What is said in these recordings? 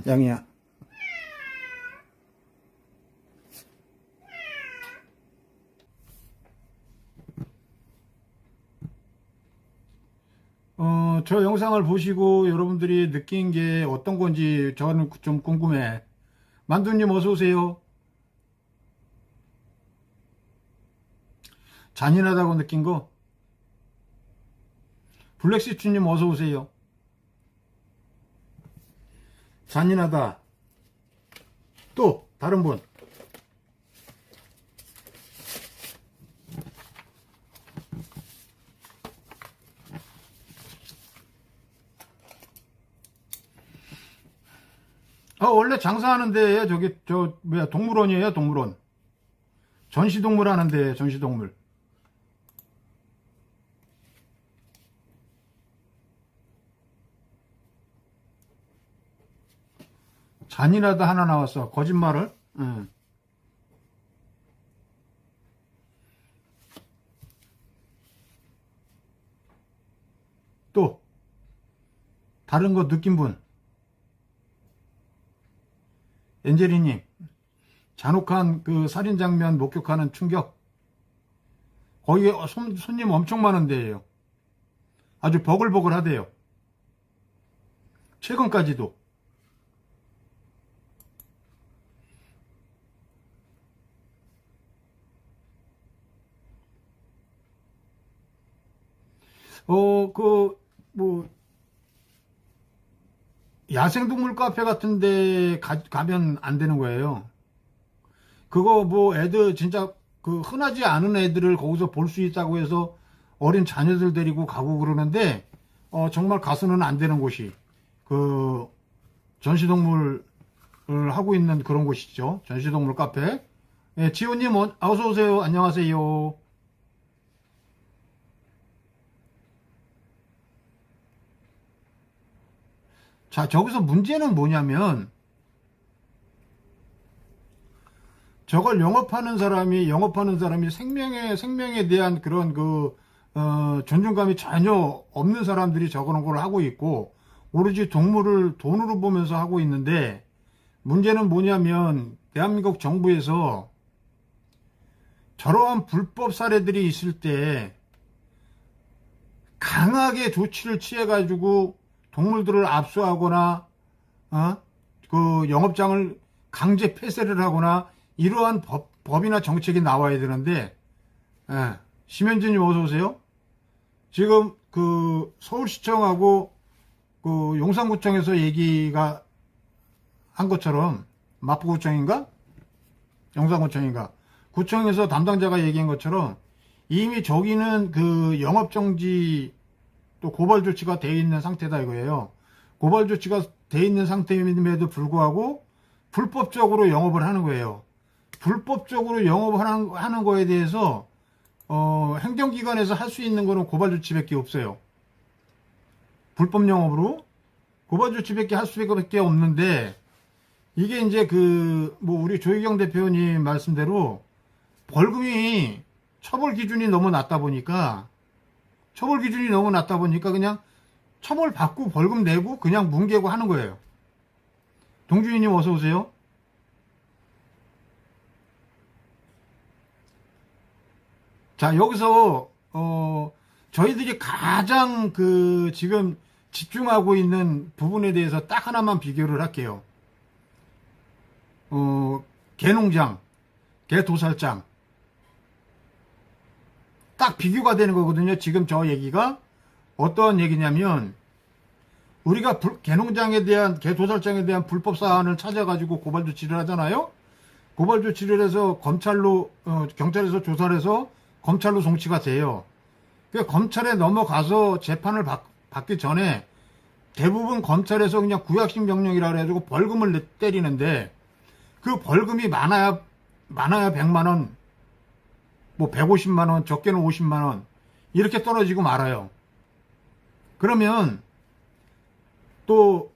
양이야. 저 영상을 보시고 여러분들이 느낀 게 어떤 건지 저는 좀 궁금해. 만두님 어서 오세요. 잔인하다고 느낀 거? 블랙시추님 어서 오세요. 잔인하다. 또 다른 분. 원래 장사하는데 저기 저 뭐야 동물원이에요. 동물원. 전시동물 하는데 전시동물. 잔인하다 하나 나왔어. 거짓말을. 응. 또 다른 거 느낀 분. 엔젤리님, 잔혹한 그 살인 장면 목격하는 충격. 거기 손님 엄청 많은데요. 아주 버글버글 하대요. 최근까지도. 뭐, 야생동물 카페 같은데 가면 안 되는 거예요. 그거 뭐 애들 진짜 그 흔하지 않은 애들을 거기서 볼 수 있다고 해서 어린 자녀들 데리고 가고 그러는데 정말 가서는 안 되는 곳이 그 전시동물을 하고 있는 그런 곳이죠. 전시동물 카페. 예, 지호님 어서 오세요. 안녕하세요. 자, 저기서 문제는 뭐냐면 저걸 영업하는 사람이 생명에 대한 그런 존중감이 전혀 없는 사람들이 저런 걸 하고 있고 오로지 동물을 돈으로 보면서 하고 있는데 문제는 뭐냐면 대한민국 정부에서 저러한 불법 사례들이 있을 때 강하게 조치를 취해 가지고 동물들을 압수하거나 그 영업장을 강제 폐쇄를 하거나 이러한 법이나 정책이 나와야 되는데 심현진님 어서 오세요. 지금 그 서울시청하고 그 용산구청에서 얘기가 한 것처럼 마포구청인가 용산구청인가 구청에서 담당자가 얘기한 것처럼 이미 저기는 그 영업정지 또 고발 조치가 되어 있는 상태다 이거예요. 고발 조치가 되어 있는 상태임에도 불구하고 불법적으로 영업을 하는 거예요. 불법적으로 영업을 하는 거에 대해서 행정기관에서 할 수 있는 거는 고발 조치밖에 없어요. 불법 영업으로 고발 조치밖에 할 수밖에 없는데 이게 이제 뭐 우리 조희경 대표님 말씀대로 벌금이 처벌 기준이 너무 낮다 보니까 그냥 처벌 받고 벌금 내고 그냥 뭉개고 하는 거예요. 동준이님 어서 오세요. 자, 여기서 저희들이 가장 지금 집중하고 있는 부분에 대해서 딱 하나만 비교를 할게요. 개농장, 개도살장 딱 비교가 되는 거거든요. 지금 저 얘기가 어떤 얘기냐면 우리가 개농장에 대한 개도살장에 대한 불법 사안을 찾아가지고 고발 조치를 하잖아요. 고발 조치를 해서 경찰에서 조사를 해서 검찰로 송치가 돼요. 그러니까 검찰에 넘어가서 재판을 받기 전에 대부분 검찰에서 그냥 구약식 명령이라 그래가지고 벌금을 때리는데 그 벌금이 많아야 100만원, 뭐 150만원, 적게는 50만원 이렇게 떨어지고 말아요. 그러면 또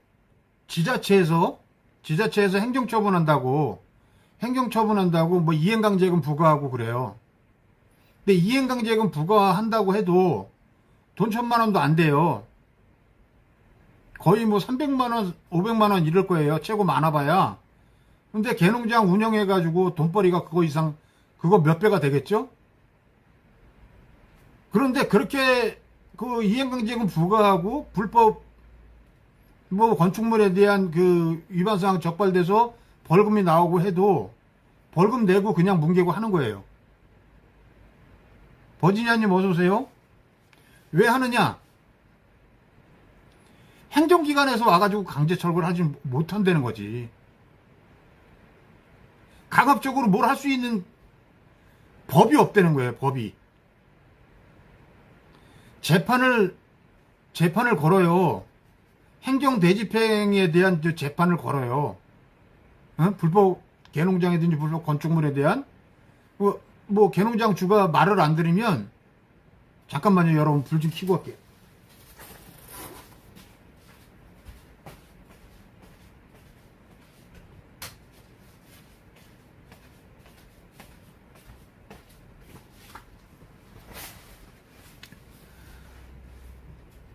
지자체에서 행정처분한다고 뭐 이행강제금 부과하고 그래요. 근데 이행강제금 부과한다고 해도 돈 1,000만 원도 안 돼요. 거의 뭐 300만 원, 500만 원 이럴 거예요. 최고 많아봐야. 근데 개농장 운영해가지고 돈벌이가 그거 이상, 그거 몇 배가 되겠죠? 그런데 그렇게 그 이행강제금 부과하고 불법 뭐 건축물에 대한 그 위반사항 적발돼서 벌금이 나오고 해도 벌금 내고 그냥 뭉개고 하는 거예요. 버지니아님 어서 오세요. 왜 하느냐? 행정기관에서 와가지고 강제 철거를 하지 못한다는 거지. 강압적으로 뭘 할 수 있는 법이 없다는 거예요. 법이. 재판을 걸어요. 행정대집행에 대한 재판을 걸어요. 불법 개농장이든지 불법 건축물에 대한 뭐 개농장 주가 말을 안 들으면 잠깐만요. 여러분 불 좀 켜고 할게요.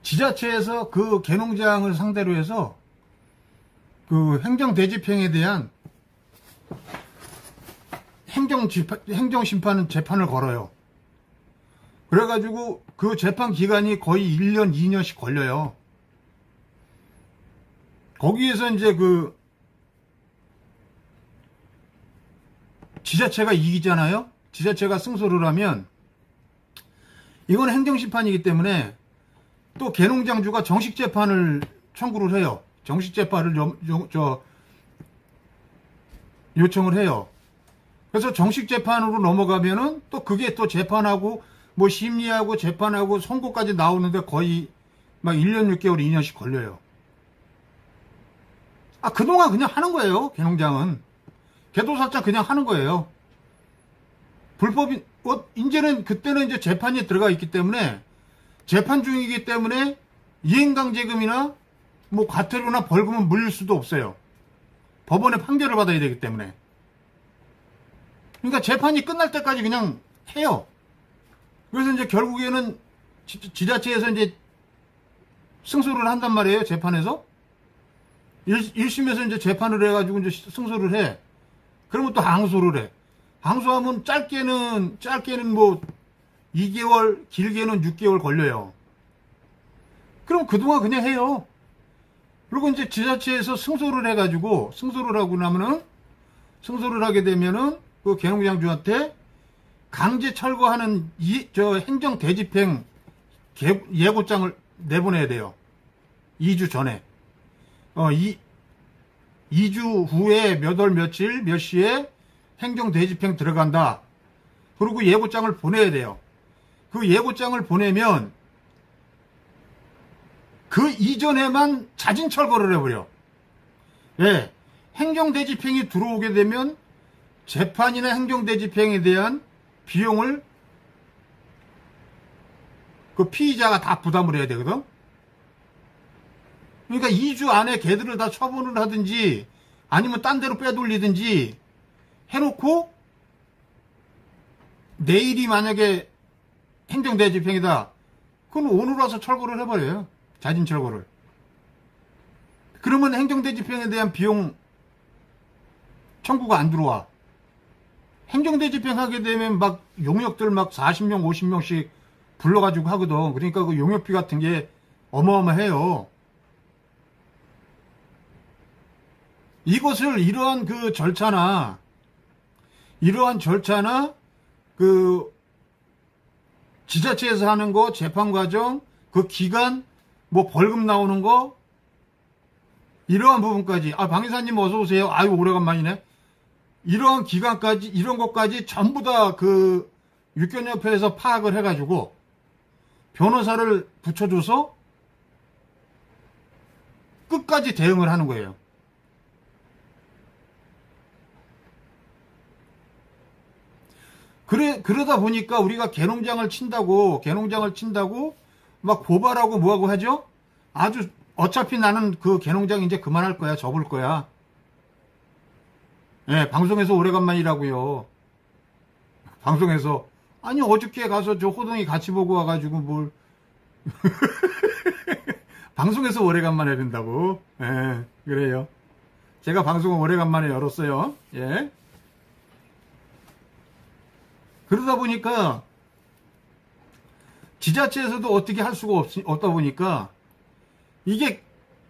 지자체에서 그 개농장을 상대로 해서 그 행정대집행에 대한 행정심판 재판을 걸어요. 그래가지고 그 재판 기간이 거의 1년, 2년씩 걸려요. 거기에서 이제 그 지자체가 이기잖아요. 지자체가 승소를 하면 이건 행정심판이기 때문에 또 개농장주가 정식재판을 청구를 해요. 정식재판을 요청을 해요. 그래서 정식재판으로 넘어가면은 또 그게 또 재판하고 뭐 심리하고 재판하고 선고까지 나오는데 거의 막 1년 6개월 2년씩 걸려요. 그동안 그냥 하는 거예요. 개농장은 개도살짝 그냥 하는 거예요. 불법인 이제는 그때는 이제 재판이 들어가 있기 때문에 재판 중이기 때문에 이행강제금이나 뭐 과태료나 벌금은 물릴 수도 없어요. 법원의 판결을 받아야 되기 때문에. 그러니까 재판이 끝날 때까지 그냥 해요. 그래서 이제 결국에는 지자체에서 이제 승소를 한단 말이에요. 재판에서. 1심에서 이제 재판을 해가지고 이제 승소를 해. 그러면 또 항소를 해. 항소하면 짧게는 뭐 2개월, 길게는 6개월 걸려요. 그럼 그동안 그냥 해요. 그리고 이제 지자체에서 승소를 해가지고, 승소를 하고 나면은, 승소를 하게 되면은, 그 개농장주한테 강제 철거하는 행정대집행 예고장을 내보내야 돼요. 2주 전에. 2주 후에 몇 월 며칠 몇 시에 행정대집행 들어간다. 그리고 예고장을 보내야 돼요. 그 예고장을 보내면 그 이전에만 자진 철거를 해버려. 예, 행정대집행이 들어오게 되면 재판이나 행정대집행에 대한 비용을 그 피의자가 다 부담을 해야 되거든. 그러니까 2주 안에 걔들을 다 처분을 하든지 아니면 딴 데로 빼돌리든지 해놓고 내일이 만약에 행정대집행이다. 그럼 오늘 와서 철거를 해버려요. 자진 철거를. 그러면 행정대집행에 대한 비용 청구가 안 들어와. 행정대집행 하게 되면 막 용역들 막 40명, 50명씩 불러가지고 하거든. 그러니까 그 용역비 같은 게 어마어마해요. 이것을 이러한 절차나 그 지자체에서 하는 거, 재판 과정, 그 기간, 뭐 벌금 나오는 거, 이러한 부분까지. 방이사님 어서 오세요. 아유, 오래간만이네. 이러한 기간까지, 이런 것까지 전부 다 그 육견협회에서 파악을 해가지고 변호사를 붙여줘서 끝까지 대응을 하는 거예요. 그러다 보니까 우리가 개농장을 친다고 막 고발하고 뭐하고 하죠? 아주 어차피 나는 그 개농장 이제 그만할 거야. 접을 거야. 예, 방송에서 오래간만이라고요. 방송에서. 아니, 어저께 가서 저 호동이 같이 보고 와가지고 뭘. 방송에서 오래간만에 된다고. 예, 그래요. 제가 방송을 오래간만에 열었어요. 예. 그러다 보니까 지자체에서도 어떻게 할 수가 없다 보니까 이게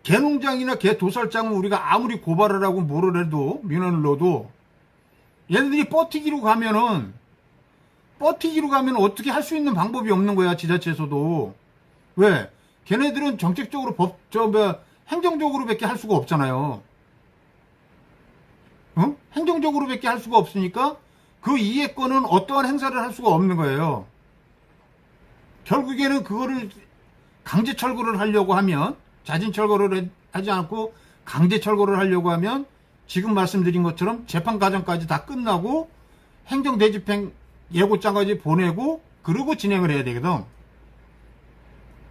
개농장이나 개도살장은 우리가 아무리 고발을 하고 뭐를 해도 민원을 넣어도 얘네들이 버티기로 가면 어떻게 할 수 있는 방법이 없는 거야, 지자체에서도. 왜? 걔네들은 정책적으로 행정적으로밖에 할 수가 없잖아요. 어? 행정적으로밖에 할 수가 없으니까 그 이해권은 어떠한 행사를 할 수가 없는 거예요. 결국에는 그거를 강제 철거를 하려고 하면, 자진 철거를 하지 않고 강제 철거를 하려고 하면 지금 말씀드린 것처럼 재판 과정까지 다 끝나고 행정 대집행 예고장까지 보내고 그러고 진행을 해야 되거든.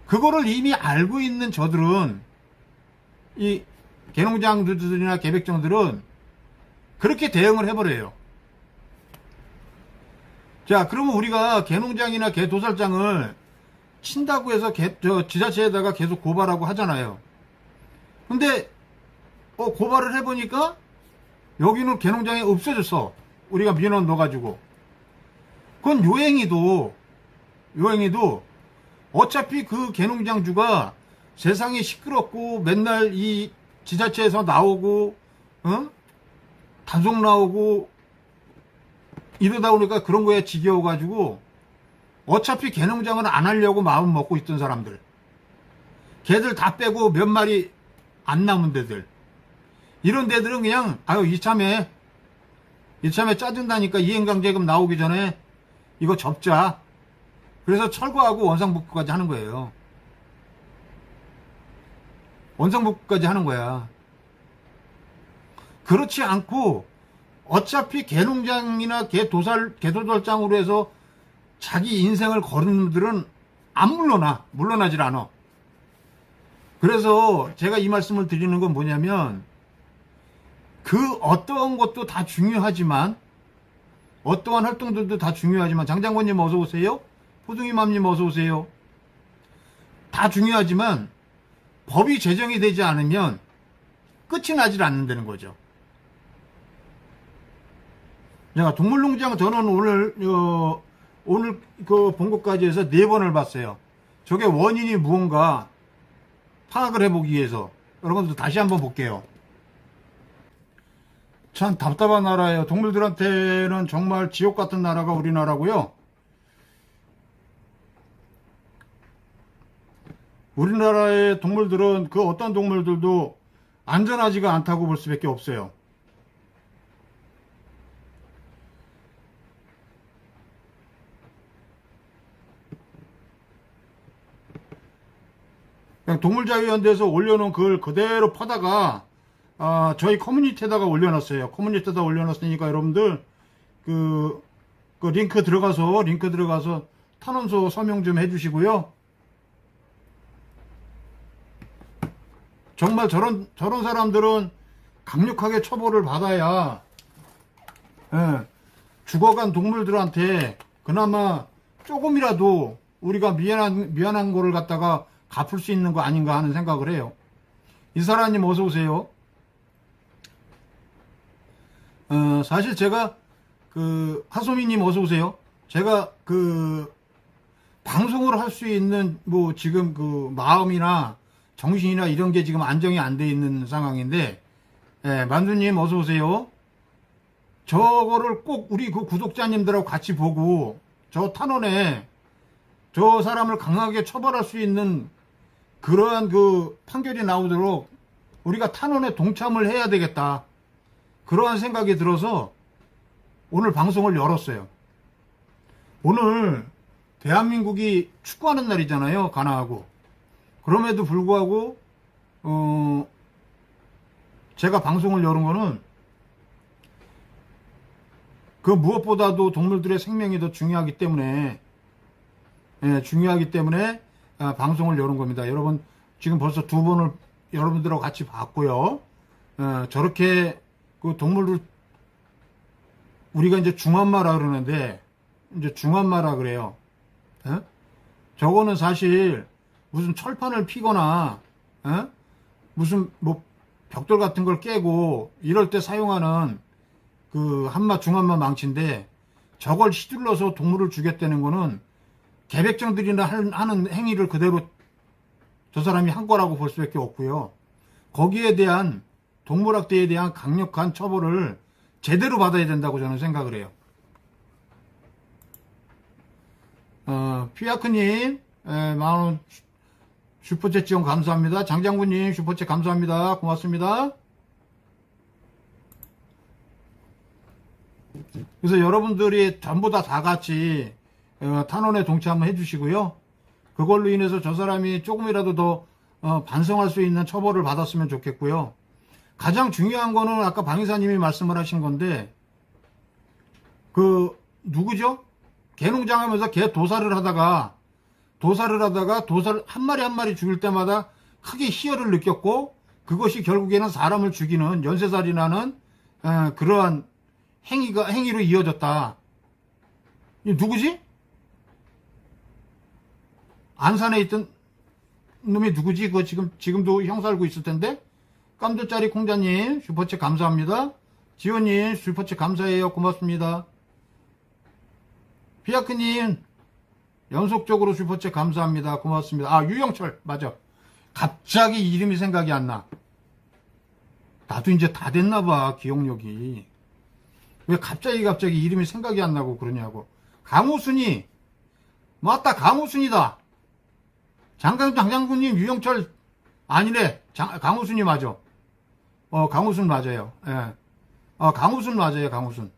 그거를 이미 알고 있는 저들은, 이 개농장주들이나 개백정들은 그렇게 대응을 해버려요. 자, 그러면 우리가 개농장이나 개도살장을 친다고 해서 지자체에다가 계속 고발하고 하잖아요. 근데 고발을 해보니까 여기는 개농장이 없어졌어. 우리가 민원 넣어가지고. 그건 요행이도 어차피 그 개농장주가 세상이 시끄럽고 맨날 이 지자체에서 나오고 단속 나오고 이러다 보니까 그런 거에 지겨워가지고 어차피 개농장은 안 하려고 마음 먹고 있던 사람들, 걔들 다 빼고 몇 마리 안 남은 데들, 이런 데들은 그냥 이참에 짜증나니까 이행강제금 나오기 전에 이거 접자. 그래서 철거하고 원상복구까지 하는 거예요. 원상복구까지 하는 거야. 그렇지 않고 어차피 개농장이나 개도살장으로 해서 자기 인생을 거는 놈들은 안 물러나질 않아. 그래서 제가 이 말씀을 드리는 건 뭐냐면, 그 어떠한 것도 다 중요하지만, 어떠한 활동들도 다 중요하지만, 장장관님 어서 오세요. 호둥이맘님 어서 오세요. 다 중요하지만 법이 제정이 되지 않으면 끝이 나질 않는다는 거죠. 자, 동물농장 저는 오늘 그 본 것까지 해서 4번을 봤어요. 저게 원인이 무언가 파악을 해보기 위해서. 여러분들 다시 한번 볼게요. 참 답답한 나라예요. 동물들한테는 정말 지옥 같은 나라가 우리나라고요. 우리나라의 동물들은 그 어떤 동물들도 안전하지가 않다고 볼 수밖에 없어요. 그냥 동물자유연대에서 올려놓은 그걸 그대로 퍼다가 저희 커뮤니티에다가 올려놨어요. 커뮤니티에다 올려놨으니까 여러분들 그 링크 들어가서 탄원서 서명 좀 해주시고요. 정말 저런 사람들은 강력하게 처벌을 받아야 죽어간 동물들한테 그나마 조금이라도 우리가 미안한 거를 갖다가 갚을 수 있는 거 아닌가 하는 생각을 해요. 이사라님 어서 오세요. 사실 제가 하소미님 어서 오세요. 제가 방송을 할 수 있는 지금 마음이나 정신이나 이런 게 지금 안정이 안 돼 있는 상황인데, 만두님 어서 오세요. 저거를 꼭 우리 구독자님들하고 같이 보고 저 탄원에 저 사람을 강하게 처벌할 수 있는 그러한 판결이 나오도록 우리가 탄원에 동참을 해야 되겠다. 그러한 생각이 들어서 오늘 방송을 열었어요. 오늘 대한민국이 축구하는 날이잖아요. 가나하고. 그럼에도 불구하고 제가 방송을 여는 거는 그 무엇보다도 동물들의 생명이 더 중요하기 때문에 방송을 여는 겁니다. 여러분 지금 벌써 2번을 여러분들하고 같이 봤고요. 저렇게 동물들 우리가 이제 중환마라 그러는데 이제 중환마라 그래요. 저거는 사실 무슨 철판을 피거나 어? 무슨 뭐 벽돌 같은 걸 깨고 이럴 때 사용하는 그 한마 중한마 망치인데 저걸 휘둘러서 동물을 죽였다는 거는 개백정들이나 하는 행위를 그대로 저 사람이 한 거라고 볼 수밖에 없고요. 거기에 대한 동물학대에 대한 강력한 처벌을 제대로 받아야 된다고 저는 생각을 해요. 피아크님, 만원 슈퍼챗 지원 감사합니다. 장장군님 슈퍼챗 감사합니다. 고맙습니다. 그래서 여러분들이 전부 다 같이 탄원에 동참을 한번 해주시고요. 그걸로 인해서 저 사람이 조금이라도 더 반성할 수 있는 처벌을 받았으면 좋겠고요. 가장 중요한 거는 아까 방 이사님이 말씀을 하신 건데 그 누구죠? 개농장 하면서 개 도살을 하다가 한 마리 한 마리 죽일 때마다 크게 희열을 느꼈고 그것이 결국에는 사람을 죽이는 연쇄살인하는 그러한 행위로 이어졌다. 이 누구지? 안산에 있던 놈이 누구지? 그거 지금도 형 살고 있을 텐데. 깜들짜리 콩자님 슈퍼챗 감사합니다. 지호님 슈퍼챗 감사해요. 고맙습니다. 피아크님 연속적으로 슈퍼챗 감사합니다. 고맙습니다. 아, 유영철 맞아. 갑자기 이름이 생각이 안 나. 나도 이제 다 됐나봐 기억력이. 왜 갑자기 이름이 생각이 안 나고 그러냐고. 강호순이 맞다. 강호순이다. 장장군님 유영철 아니래. 강호순이 맞아. 강호순 맞아요. 예. 강호순 맞아요. 강호순.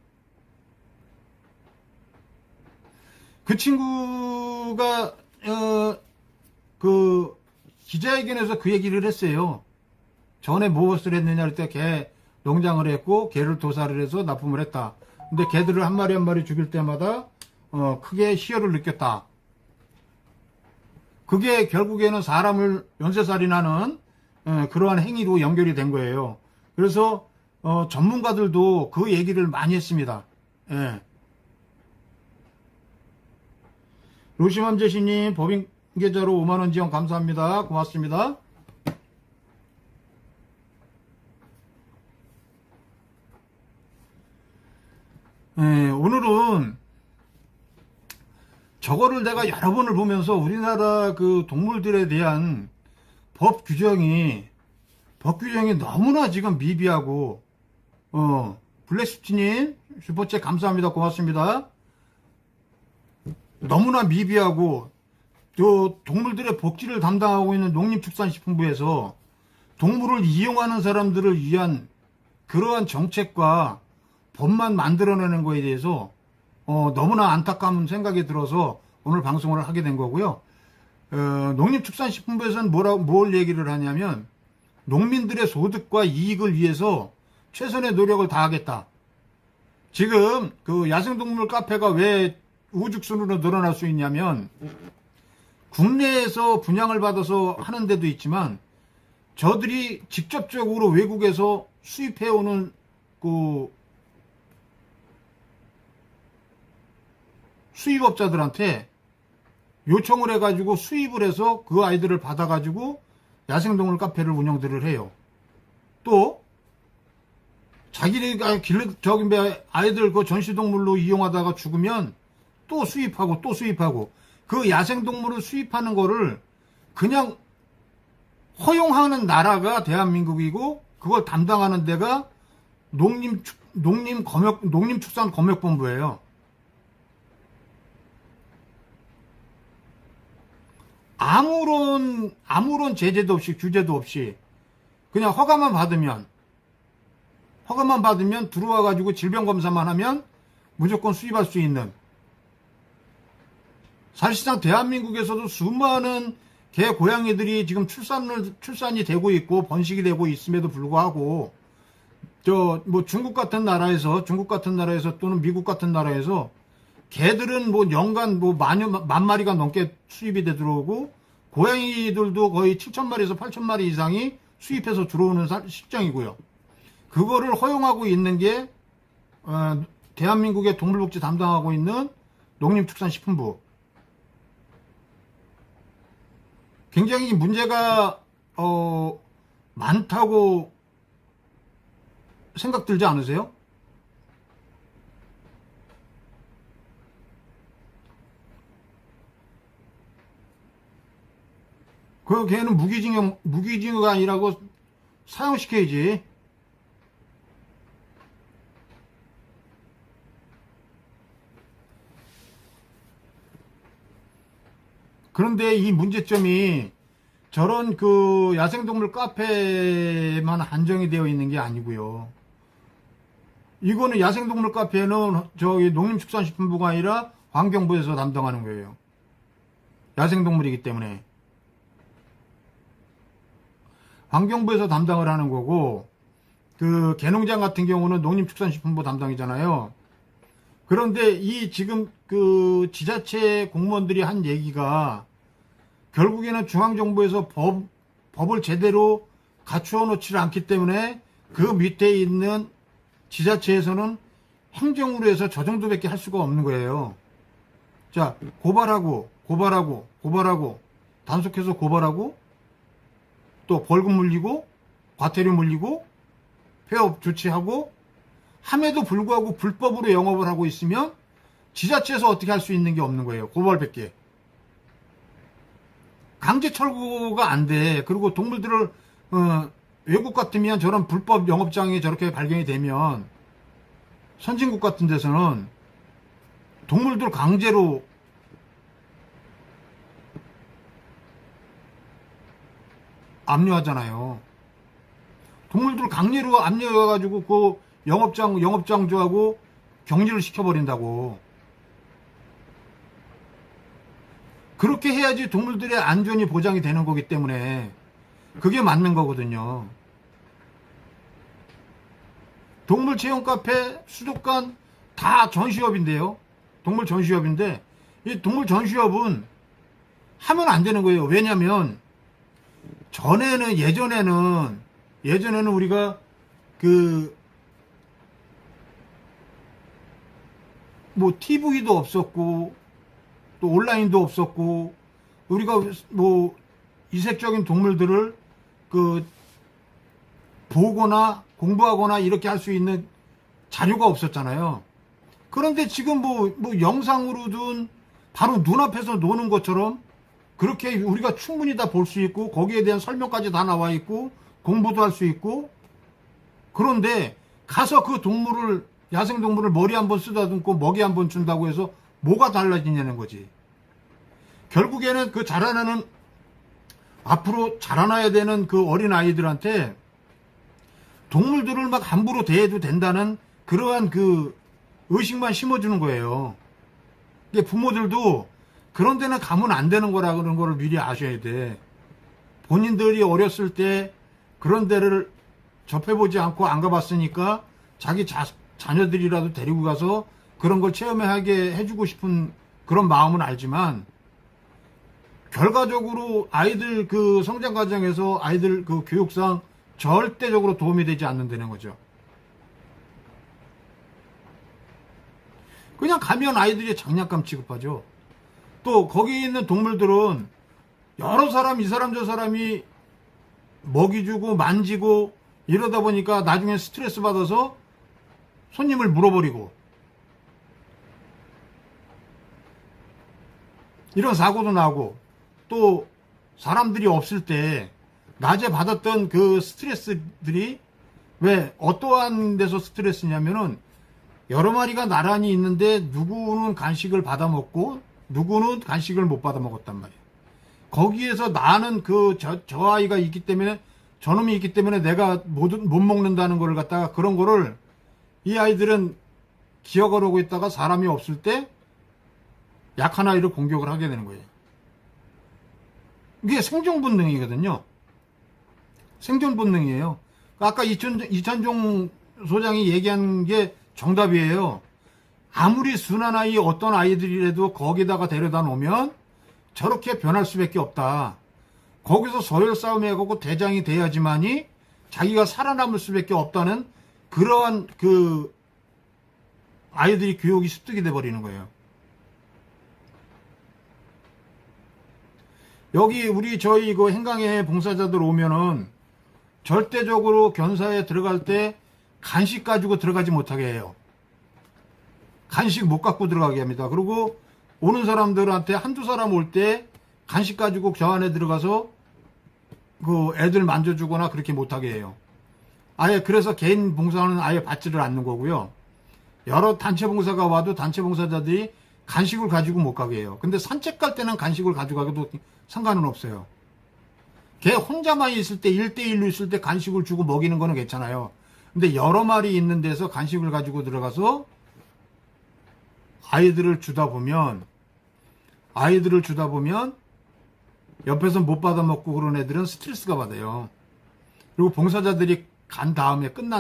그 친구가 그 기자회견에서 그 얘기를 했어요. 전에 무엇을 했느냐 할 때 개 농장을 했고 개를 도살을 해서 납품을 했다. 근데 개들을 한 마리 한 마리 죽일 때마다 크게 희열을 느꼈다. 그게 결국에는 사람을 연쇄살인하는 그러한 행위로 연결이 된 거예요. 그래서 전문가들도 그 얘기를 많이 했습니다. 예. 로시맘제시님 법인 계좌로 5만원 지원 감사합니다. 고맙습니다. 예, 오늘은 저거를 내가 여러 번을 보면서 우리나라 그 동물들에 대한 법 규정이 너무나 지금 미비하고 블랙스티님 슈퍼챗 감사합니다. 고맙습니다. 너무나 미비하고 저 동물들의 복지를 담당하고 있는 농림축산식품부에서 동물을 이용하는 사람들을 위한 그러한 정책과 법만 만들어내는 거에 대해서 너무나 안타까운 생각이 들어서 오늘 방송을 하게 된 거고요. 농림축산식품부에서는 뭘 얘기를 하냐면 농민들의 소득과 이익을 위해서 최선의 노력을 다하겠다. 지금 그 야생동물 카페가 왜 우후죽순으로 늘어날 수 있냐면 국내에서 분양을 받아서 하는 데도 있지만 저들이 직접적으로 외국에서 수입해오는 그 수입업자들한테 요청을 해가지고 수입을 해서 그 아이들을 받아가지고 야생동물 카페를 운영들을 해요. 또 자기네가 아이들 그 전시동물로 이용하다가 죽으면 또 수입하고 그 야생동물을 수입하는 거를 그냥 허용하는 나라가 대한민국이고 그걸 담당하는 데가 농림축산검역본부예요. 아무런 제재도 없이 규제도 없이 그냥 허가만 받으면 들어와 가지고 질병 검사만 하면 무조건 수입할 수 있는, 사실상 대한민국에서도 수많은 개 고양이들이 지금 출산이 되고 있고 번식이 되고 있음에도 불구하고 중국 같은 나라에서 또는 미국 같은 나라에서 개들은 연간 만 마리가 넘게 수입이 돼 들어오고 고양이들도 거의 7,000마리에서 8,000마리 이상이 수입해서 들어오는 실정이고요. 그거를 허용하고 있는 게 대한민국의 동물복지 담당하고 있는 농림축산식품부. 굉장히 문제가 많다고 생각 들지 않으세요? 그 걔는 무기징역 아니라고 사형시켜야지. 그런데 이 문제점이 저런 그 야생동물 카페만 한정이 되어 있는 게 아니고요. 이거는 야생동물 카페는 저기 농림축산식품부가 아니라 환경부에서 담당하는 거예요. 야생동물이기 때문에. 환경부에서 담당을 하는 거고, 그 개농장 같은 경우는 농림축산식품부 담당이잖아요. 그런데 이 지금 그 지자체 공무원들이 한 얘기가 결국에는 중앙정부에서 법을 제대로 갖추어 놓지 않기 때문에 그 밑에 있는 지자체에서는 행정으로 해서 저 정도밖에 할 수가 없는 거예요. 자, 고발하고 단속해서 고발하고 또 벌금 물리고 과태료 물리고 폐업 조치하고 함에도 불구하고 불법으로 영업을 하고 있으면 지자체에서 어떻게 할 수 있는 게 없는 거예요. 고발밖에. 강제 철거가 안 돼. 그리고 동물들을 외국 같으면 저런 불법 영업장이 저렇게 발견이 되면 선진국 같은 데서는 동물들 강제로 압류하잖아요. 동물들 강제로 압류해가지고 그 영업장주하고 격리를 시켜버린다고. 그렇게 해야지 동물들의 안전이 보장이 되는 거기 때문에 그게 맞는 거거든요. 동물 체험 카페, 수족관 다 전시업인데요. 동물 전시업인데 이 동물 전시업은 하면 안 되는 거예요. 왜냐면 예전에는 우리가 그 뭐 TV도 없었고 또 온라인도 없었고 우리가 뭐 이색적인 동물들을 그 보거나 공부하거나 이렇게 할 수 있는 자료가 없었잖아요. 그런데 지금 뭐 영상으로든 바로 눈앞에서 노는 것처럼 그렇게 우리가 충분히 다 볼 수 있고 거기에 대한 설명까지 다 나와 있고 공부도 할 수 있고. 그런데 가서 그 동물을 야생동물을 머리 한번 쓰다듬고 먹이 한번 준다고 해서 뭐가 달라지냐는 거지. 결국에는 그 앞으로 자라나야 되는 그 어린 아이들한테 동물들을 막 함부로 대해도 된다는 그러한 그 의식만 심어주는 거예요. 부모들도 그런 데는 가면 안 되는 거라 그런 거를 미리 아셔야 돼. 본인들이 어렸을 때 그런 데를 접해보지 않고 안 가봤으니까 자기 자녀들이라도 데리고 가서 그런 걸 체험하게 해주고 싶은 그런 마음은 알지만 결과적으로 아이들 그 성장 과정에서 아이들 그 교육상 절대적으로 도움이 되지 않는다는 거죠. 그냥 가면 아이들이 장난감 취급하죠. 또 거기 있는 동물들은 여러 사람 이 사람 저 사람이 먹이 주고 만지고 이러다 보니까 나중에 스트레스 받아서 손님을 물어버리고 이런 사고도 나고 또 사람들이 없을 때 낮에 받았던 그 스트레스들이 왜 어떠한 데서 스트레스냐면은 여러 마리가 나란히 있는데 누구는 간식을 받아 먹고 누구는 간식을 못 받아 먹었단 말이에요. 거기에서 나는 저 아이가 있기 때문에 저놈이 있기 때문에 내가 못 먹는다는 걸 갖다가 그런 거를 이 아이들은 기억을 하고 있다가 사람이 없을 때 약한 아이를 공격을 하게 되는 거예요. 이게 생존 본능이거든요. 생존 본능이에요. 아까 이찬종 소장이 얘기한 게 정답이에요. 아무리 순한 아이 어떤 아이들이라도 거기다가 데려다 놓으면 저렇게 변할 수밖에 없다. 거기서 서열 싸움 해가고 대장이 돼야지만이 자기가 살아남을 수밖에 없다는 그러한 그 아이들이 교육이 습득이 돼버리는 거예요. 여기 저희 그 행강에 봉사자들 오면은 절대적으로 견사에 들어갈 때 간식 가지고 들어가지 못하게 해요. 간식 못 갖고 들어가게 합니다. 그리고 오는 사람들한테 한두 사람 올 때 간식 가지고 저 안에 들어가서 그 애들 만져주거나 그렇게 못하게 해요. 아예 그래서 개인 봉사는 아예 받지를 않는 거고요. 여러 단체 봉사가 와도 단체 봉사자들이 간식을 가지고 못 가게 해요. 근데 산책 갈 때는 간식을 가져가도 상관은 없어요. 걔 혼자만 있을 때 1대1로 있을 때 간식을 주고 먹이는 거는 괜찮아요. 근데 여러 마리 있는 데서 간식을 가지고 들어가서 아이들을 주다 보면 옆에서 못 받아 먹고 그런 애들은 스트레스가 받아요. 그리고 봉사자들이 끝난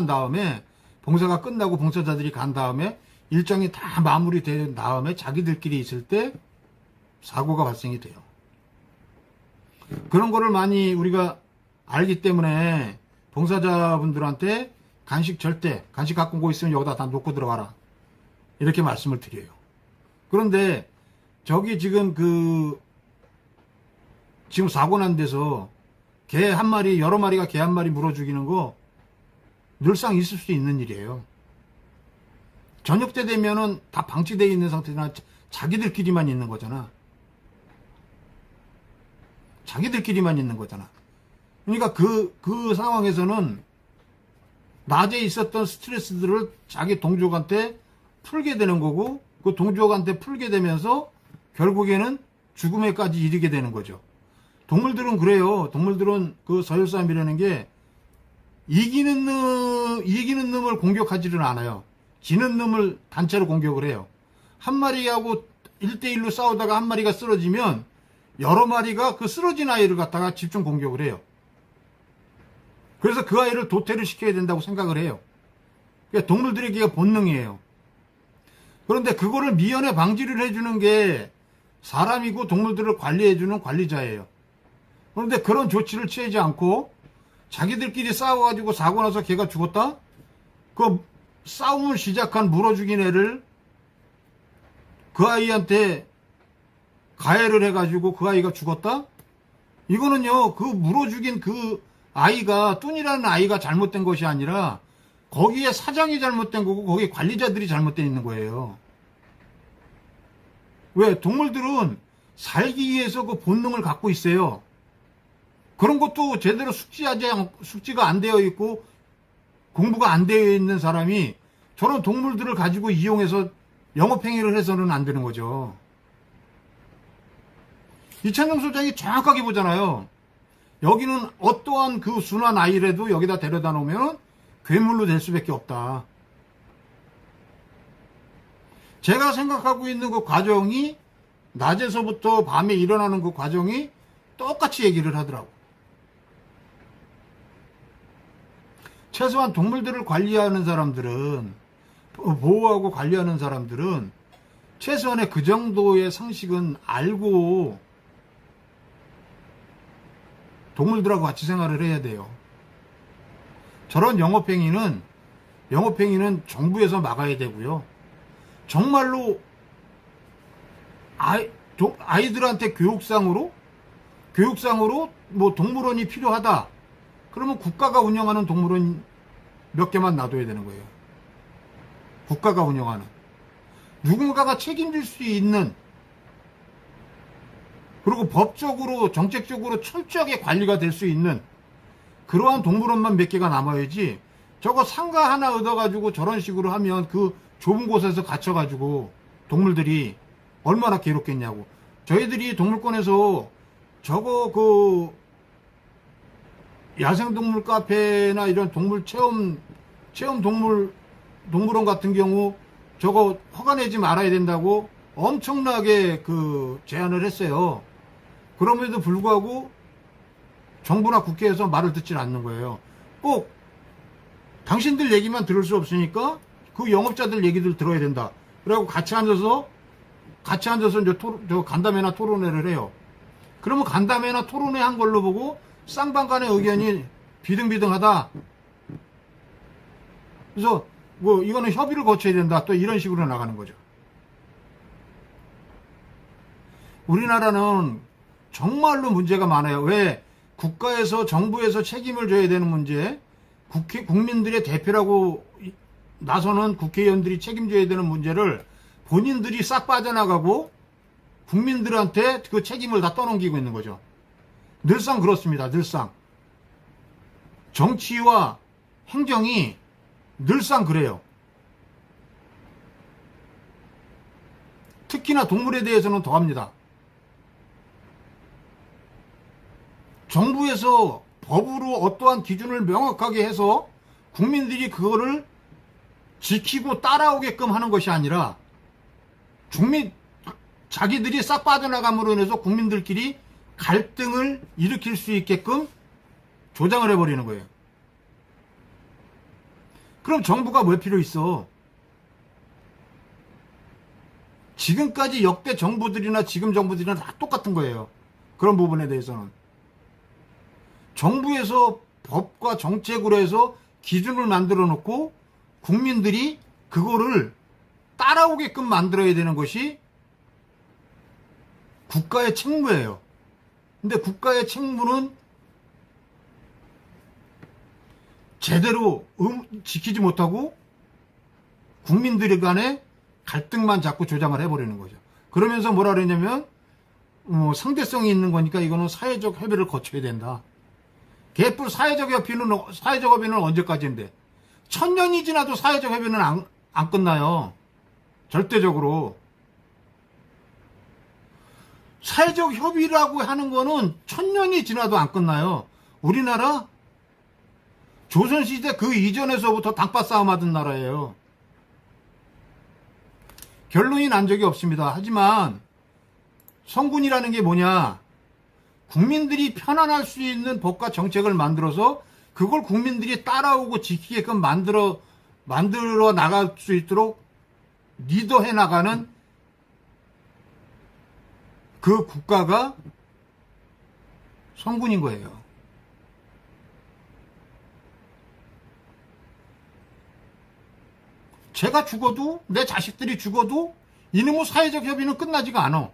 다음에 봉사가 끝나고 봉사자들이 간 다음에 일정이 다 마무리된 다음에 자기들끼리 있을 때 사고가 발생이 돼요. 그런 거를 많이 우리가 알기 때문에 봉사자분들한테 간식 갖고 오고 있으면 여기다 다 놓고 들어가라. 이렇게 말씀을 드려요. 그런데 저기 지금 지금 사고 난 데서 개 한 마리, 여러 마리가 개 한 마리 물어 죽이는 거 늘상 있을 수 있는 일이에요. 저녁 때 되면은 다 방치되어 있는 상태나 자기들끼리만 있는 거잖아. 자기들끼리만 있는 거잖아. 그러니까 그 상황에서는 낮에 있었던 스트레스들을 자기 동족한테 풀게 되는 거고, 그 동족한테 풀게 되면서 결국에는 죽음에까지 이르게 되는 거죠. 동물들은 그래요. 동물들은 그 서열싸움이라는 게 이기는 놈을 공격하지는 않아요. 지는 놈을 단체로 공격을 해요. 한 마리하고 1대1로 싸우다가 한 마리가 쓰러지면 여러 마리가 그 쓰러진 아이를 갖다가 집중 공격을 해요. 그래서 그 아이를 도태를 시켜야 된다고 생각을 해요. 그러니까 동물들의 그게 본능이에요. 그런데 그거를 미연에 방지를 해주는 게 사람이고 동물들을 관리해주는 관리자예요. 그런데 그런 조치를 취하지 않고 자기들끼리 싸워가지고 사고 나서 걔가 죽었다? 그 싸움을 시작한 물어 죽인 애를 그 아이한테 가해를 해가지고 그 아이가 죽었다? 이거는요, 그 물어 죽인 그 아이가, 뚠이라는 아이가 잘못된 것이 아니라 거기에 사장이 잘못된 거고 거기 관리자들이 잘못되어 있는 거예요. 왜? 동물들은 살기 위해서 그 본능을 갖고 있어요. 그런 것도 제대로 숙지가 안 되어 있고 공부가 안 되어 있는 사람이 저런 동물들을 가지고 이용해서 영업행위를 해서는 안 되는 거죠. 이찬용 소장이 정확하게 보잖아요. 여기는 어떠한 그 순한 아이라도 여기다 데려다 놓으면 괴물로 될 수밖에 없다. 제가 생각하고 있는 그 과정이 낮에서부터 밤에 일어나는 그 과정이 똑같이 얘기를 하더라고. 최소한 동물들을 관리하는 사람들은, 보호하고 관리하는 사람들은 최소한의 그 정도의 상식은 알고 동물들하고 같이 생활을 해야 돼요. 저런 영업행위는 정부에서 막아야 되고요. 정말로 아이들한테 교육상으로 뭐 동물원이 필요하다. 그러면 국가가 운영하는 동물원 몇 개만 놔둬야 되는 거예요. 국가가 운영하는. 누군가가 책임질 수 있는, 그리고 법적으로 정책적으로 철저하게 관리가 될 수 있는 그러한 동물원만 몇 개가 남아야지, 저거 상가 하나 얻어가지고 저런 식으로 하면 그 좁은 곳에서 갇혀가지고 동물들이 얼마나 괴롭겠냐고. 저희들이 동물권에서 저거 그 야생동물 카페나 이런 동물 체험 동물원 같은 경우 저거 허가 내지 말아야 된다고 엄청나게 그 제안을 했어요. 그럼에도 불구하고 정부나 국회에서 말을 듣질 않는 거예요. 꼭 당신들 얘기만 들을 수 없으니까 그 영업자들 얘기들 들어야 된다. 그래갖고 같이 앉아서 이제 간담회나 토론회를 해요. 그러면 간담회나 토론회 한 걸로 보고 쌍방간의 의견이 비등비등하다. 그래서 뭐 이거는 협의를 거쳐야 된다. 또 이런 식으로 나가는 거죠. 우리나라는 정말로 문제가 많아요. 왜? 국가에서, 정부에서 책임을 져야 되는 문제, 국민들의 대표라고 나서는 국회의원들이 책임져야 되는 문제를 본인들이 싹 빠져나가고 국민들한테 그 책임을 다 떠넘기고 있는 거죠. 늘상 그렇습니다. 늘상. 정치와 행정이 늘상 그래요. 특히나 동물에 대해서는 더합니다. 정부에서 법으로 어떠한 기준을 명확하게 해서 국민들이 그거를 지키고 따라오게끔 하는 것이 아니라 자기들이 싹 빠져나감으로 인해서 국민들끼리 갈등을 일으킬 수 있게끔 조장을 해버리는 거예요. 그럼 정부가 왜 필요 있어? 지금까지 역대 정부들이나 지금 정부들이나 다 똑같은 거예요. 그런 부분에 대해서는. 정부에서 법과 정책으로 해서 기준을 만들어 놓고 국민들이 그거를 따라오게끔 만들어야 되는 것이 국가의 책무예요. 근데 국가의 책무는 제대로 지키지 못하고 국민들 간에 갈등만 자꾸 조장을 해버리는 거죠. 그러면서 뭐라 그러냐면 상대성이 있는 거니까 이거는 사회적 협의를 거쳐야 된다. 개뿔 사회적 협의는 언제까지인데? 1000년이 지나도 사회적 협의는 안 끝나요. 절대적으로. 사회적 협의라고 하는 거는 1000년이 지나도 안 끝나요. 우리나라 조선시대 그 이전에서부터 당파 싸움 하던 나라예요. 결론이 난 적이 없습니다. 하지만 성군이라는 게 뭐냐? 국민들이 편안할 수 있는 법과 정책을 만들어서 그걸 국민들이 따라오고 지키게끔 만들어 나갈 수 있도록 리더해 나가는 그 국가가 성군인 거예요. 제가 죽어도, 내 자식들이 죽어도 이놈의 사회적 협의는 끝나지가 않아.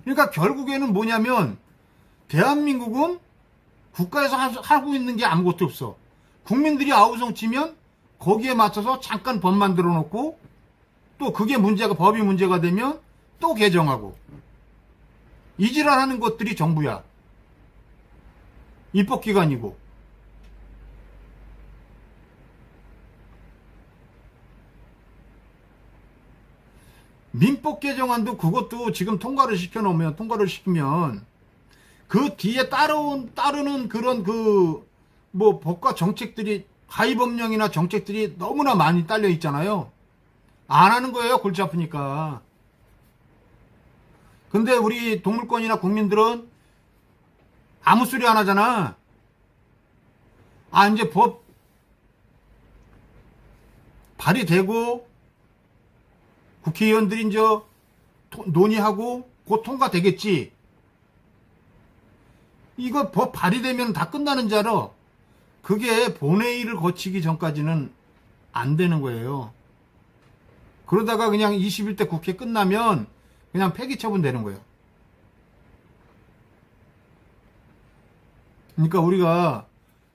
그러니까 결국에는 뭐냐면 대한민국은 국가에서 하고 있는 게 아무것도 없어. 국민들이 아우성 치면 거기에 맞춰서 잠깐 법 만들어 놓고 또 그게 법이 문제가 되면 또 개정하고 이질환하는 것들이 정부야. 입법기관이고. 민법 개정안도 그것도 지금 통과를 시키면 그 뒤에 따르는 그런 법과 정책들이 가위법령이나 정책들이 너무나 많이 딸려 있잖아요. 안 하는 거예요. 골치 아프니까. 근데 우리 동물권이나 국민들은 아무 소리 안 하잖아. 이제 법 발의되고 국회의원들이 이제 논의하고 곧 통과되겠지. 이거 법 발의되면 다 끝나는 줄 알아. 그게 본회의를 거치기 전까지는 안 되는 거예요. 그러다가 그냥 21대 국회 끝나면 그냥 폐기 처분되는 거예요. 그러니까 우리가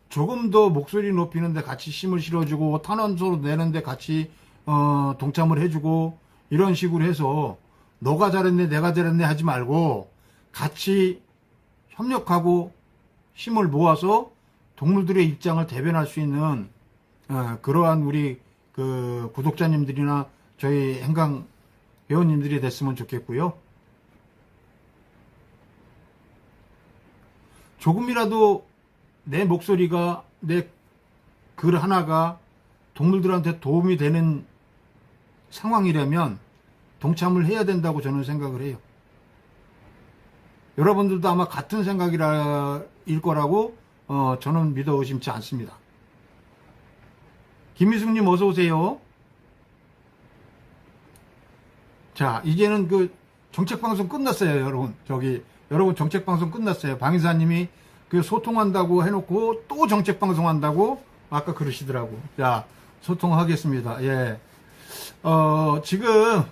조금 더 목소리 높이는데 같이 힘을 실어주고 탄원서 내는데 같이 동참을 해주고 이런 식으로 해서 너가 잘했네 내가 잘했네 하지 말고 같이 협력하고 힘을 모아서 동물들의 입장을 대변할 수 있는 그러한 우리 그 구독자님들이나 저희 행강 회원님들이 됐으면 좋겠고요. 조금이라도 내 목소리가 내 글 하나가 동물들한테 도움이 되는 상황이라면 동참을 해야 된다고 저는 생각을 해요. 여러분들도 아마 같은 생각일 거라고 저는 믿어 의심치 않습니다. 김미숙님 어서 오세요. 자, 이제는 그 정책방송 끝났어요, 여러분. 여러분 정책방송 끝났어요. 방위사님이 그 소통한다고 해놓고 또 정책방송 한다고 아까 그러시더라고. 자, 소통하겠습니다. 예. 지금,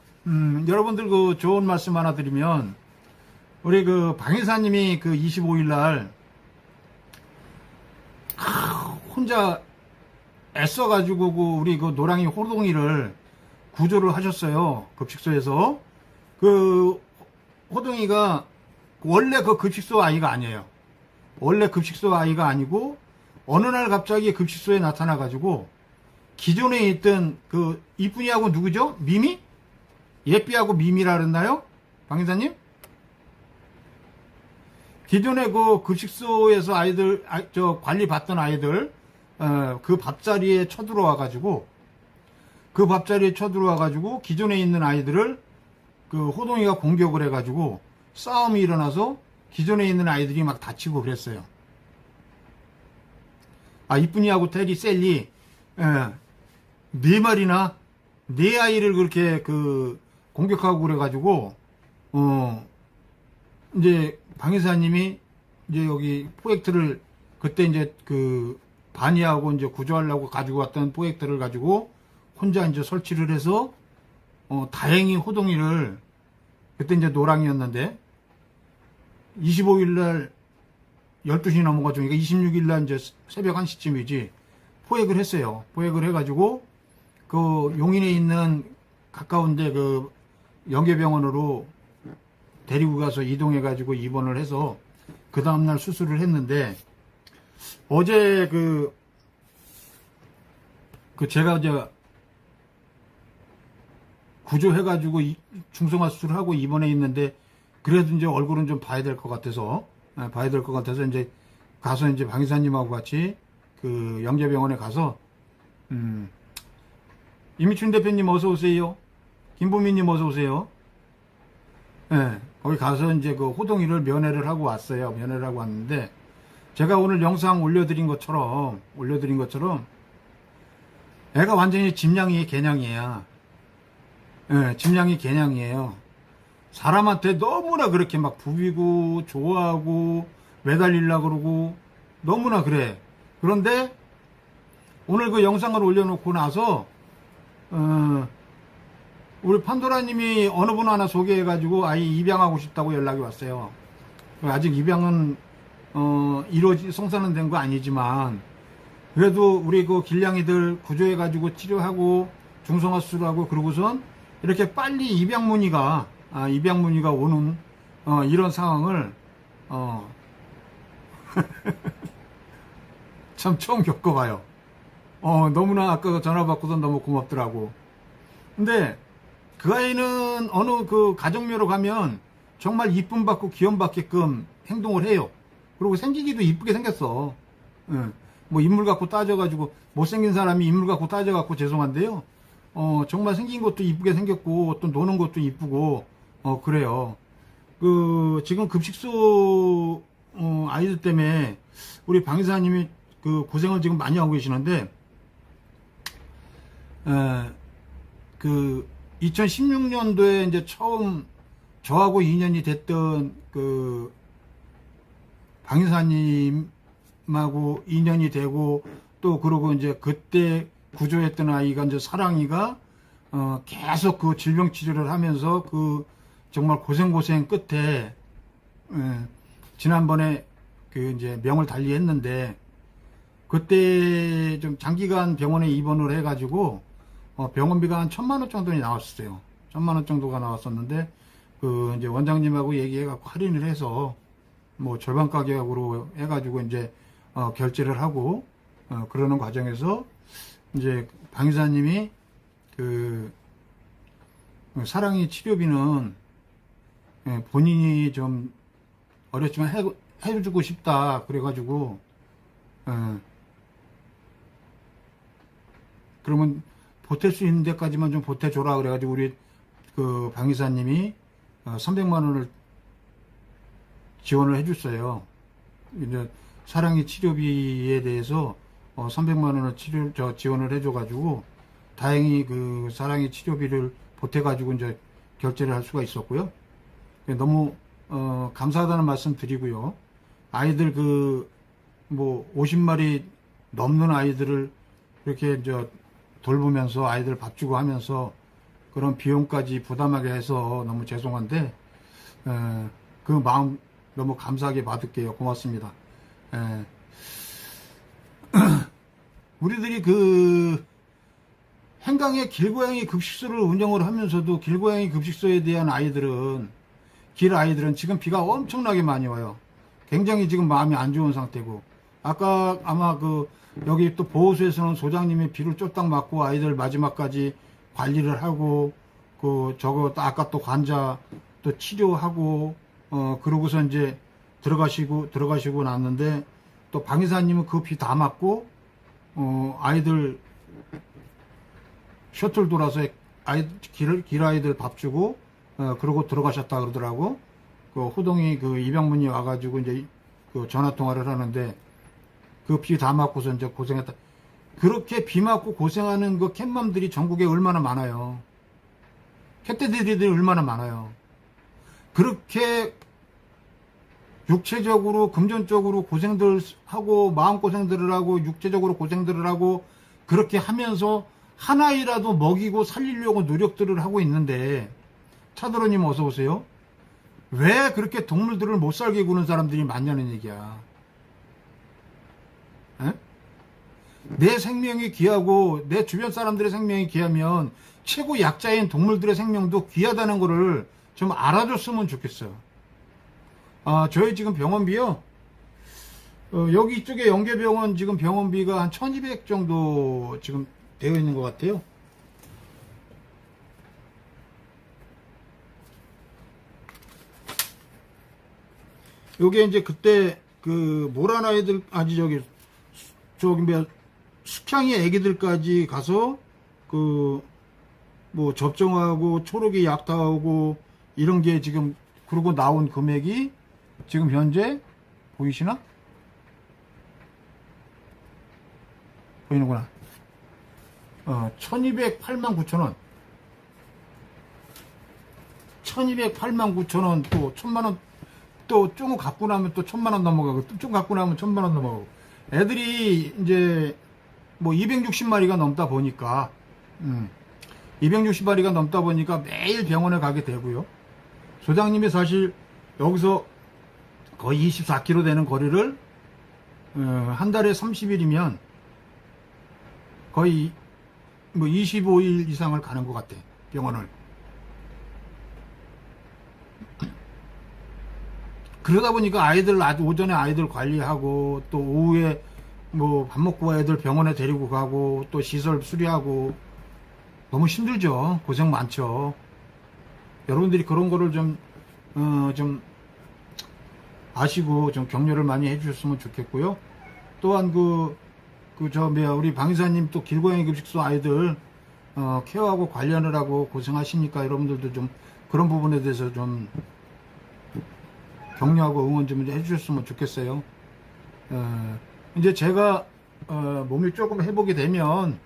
여러분들 그 좋은 말씀 하나 드리면, 우리 그 방위사님이 그 25일 날 혼자 애써가지고 그 우리 그 노랑이 호동이를 구조를 하셨어요. 급식소에서. 그 호동이가 원래 그 급식소 아이가 아니에요. 원래 급식소 아이가 아니고 어느 날 갑자기 급식소에 나타나가지고 기존에 있던 그 이쁜이하고 누구죠? 미미? 예삐하고 미미라 그랬나요? 방위사님? 기존에 그 급식소에서 아이들, 관리 받던 아이들, 그 밥자리에 쳐들어와가지고, 기존에 있는 아이들을 그 호동이가 공격을 해가지고 싸움이 일어나서 기존에 있는 아이들이 막 다치고 그랬어요. 이쁜이하고 테리, 셀리, 네 마리나, 네 아이를 그렇게 그 공격하고 그래가지고, 이제 방위사님이 이제 여기 포획트를 그때 이제 그 반이하고 이제 구조하려고 가지고 왔던 포획트를 가지고 혼자 이제 설치를 해서 다행히 호동이를 그때 이제 노랑이었는데 25일 날 12시 넘어가지고 26일 날 이제 새벽 1시쯤이지 포획을 했어요. 포획을 해가지고 그 용인에 있는 가까운데 그 영계병원으로 데리고 가서 이동해가지고 입원을 해서 그 다음날 수술을 했는데 어제 그 제가 이제 구조해가지고 중성화 수술하고 입원해 있는데 그래도 이제 얼굴은 좀 봐야 될 것 같아서 이제 가서 이제 방위사님하고 같이 그 영재병원에 가서 이미춘 대표님 어서 오세요. 김보민님 어서 오세요. 네, 거기 가서 이제 그 호동이를 면회를 하고 왔어요. 면회를 하고 왔는데 제가 오늘 영상 올려드린 것처럼 애가 완전히 짐냥이 개냥이에요. 네, 짐냥이 개냥이에요. 사람한테 너무나 그렇게 막 부비고 좋아하고 매달리려고 그러고 너무나 그래. 그런데 오늘 그 영상을 올려놓고 나서 우리 판도라님이 어느 분 하나 소개해가지고 아이 입양하고 싶다고 연락이 왔어요. 아직 입양은 성사는 된 거 아니지만 그래도 우리 그 길냥이들 구조해가지고 치료하고 중성화 수술하고 그러고선 이렇게 빨리 입양 문의가 오는 이런 상황을 참 처음 겪어봐요. 너무나 아까 전화 받고선 너무 고맙더라고. 근데 그 아이는 어느 그 가정묘로 가면 정말 이쁨 받고 귀염 받게끔 행동을 해요. 그리고 생기기도 이쁘게 생겼어. 뭐 인물 갖고 따져가지고 못생긴 사람이 인물 갖고 따져갖고 죄송한데요. 정말 생긴 것도 이쁘게 생겼고 또 노는 것도 이쁘고 그래요. 그 지금 급식소 아이들 때문에 우리 방위사님이 그 고생을 지금 많이 하고 계시는데 그 2016년도에 이제 처음 저하고 인연이 됐던 그 방위사님하고 인연이 되고 또 그러고 이제 그때 구조했던 아이가 이제 사랑이가 계속 그 질병 치료를 하면서 그 정말 고생 끝에 지난번에 그 이제 명을 달리했는데 그때 좀 장기간 병원에 입원을 해가지고 병원비가 한 1,000만 원 정도 나왔었어요. 1,000만 원 정도가 나왔었는데 그 이제 원장님하고 얘기해갖고 할인을 해서 뭐 절반 가격으로 해가지고 이제 결제를 하고 그러는 과정에서 이제 방위사님이 그 사랑이 치료비는 본인이 좀 어렵지만 해주고 싶다 그래가지고 그러면 보탤 수 있는 데까지만 좀 보태줘라 그래가지고 우리 그 방위사님이 300만 원을 지원을 해줬어요. 이제 사랑이 치료비에 대해서 300만 원을 지원을 해줘가지고 다행히 그 사랑이 치료비를 보태가지고 이제 결제를 할 수가 있었고요. 너무 감사하다는 말씀 드리고요. 아이들 그 뭐 50마리 넘는 아이들을 이렇게 이제 돌보면서 아이들 밥 주고 하면서 그런 비용까지 부담하게 해서 너무 죄송한데 그 마음 너무 감사하게 받을게요. 고맙습니다. 예. 우리들이 그 행강의 길고양이 급식소를 운영을 하면서도 길고양이 급식소에 대한 아이들은 길 아이들은 지금 비가 엄청나게 많이 와요. 굉장히 지금 마음이 안 좋은 상태고, 아까 아마 그 여기 또 보호소에서는 소장님이 비를 쫄딱 맞고 아이들 마지막까지 관리를 하고, 그 저거 아까 또 환자 또 치료하고 그러고서 이제 들어가시고 났는데, 또 방의사님은 그 비 다 맞고 아이들 셔틀 돌아서 길 아이들 밥 주고 그러고 들어가셨다 그러더라고. 그 호동이 그 입양문이 와가지고 이제 그 전화 통화를 하는데, 그 비 다 맞고서 이제 고생했다. 그렇게 비 맞고 고생하는 그 캣맘들이 전국에 얼마나 많아요. 캣데디들이 얼마나 많아요. 그렇게 육체적으로 금전적으로 고생들 하고 마음고생들을 하고 육체적으로 고생들을 하고 그렇게 하면서 한 아이라도 먹이고 살리려고 노력들을 하고 있는데, 차도로님 어서 오세요. 왜 그렇게 동물들을 못 살게 구는 사람들이 많냐는 얘기야. 에? 내 생명이 귀하고 내 주변 사람들의 생명이 귀하면 최고 약자인 동물들의 생명도 귀하다는 거를 좀 알아줬으면 좋겠어요. 저희 지금 병원비요. 여기 이쪽에 연계병원 지금 병원비가 한 1200 정도 지금 되어 있는 것 같아요. 요게 이제 그때 그 모란 아이들, 저기 숙향이 애기들까지 가서 그 뭐 접종하고 초록이 약 타오고 이런 게 지금, 그러고 나온 금액이 지금 현재 보이시나? 보이는구나. 1208만 9천원. 1208만 9천원, 또 1000만원, 또 조금 갖고 나면 또 1000만원 넘어가고, 또 좀 갖고 나면 1000만원 넘어가고. 애들이 이제 뭐 260마리가 넘다 보니까, 260마리가 넘다 보니까 매일 병원에 가게 되고요. 소장님이 사실 여기서 거의 24km 되는 거리를 한 달에 30일이면 거의 뭐 25일 이상을 가는 것 같아, 병원을. 그러다 보니까 아이들, 오전에 아이들 관리하고, 또 오후에 뭐 밥 먹고 애들 병원에 데리고 가고, 또 시설 수리하고, 너무 힘들죠. 고생 많죠. 여러분들이 그런 거를 좀 아시고 좀 격려를 많이 해주셨으면 좋겠고요. 또한 우리 방의사님 또 길고양이 급식소 아이들 케어하고 관리하느라고 고생하시니까 여러분들도 좀 그런 부분에 대해서 좀 격려하고 응원 좀 해주셨으면 좋겠어요. 이제 제가 몸이 조금 회복이 되면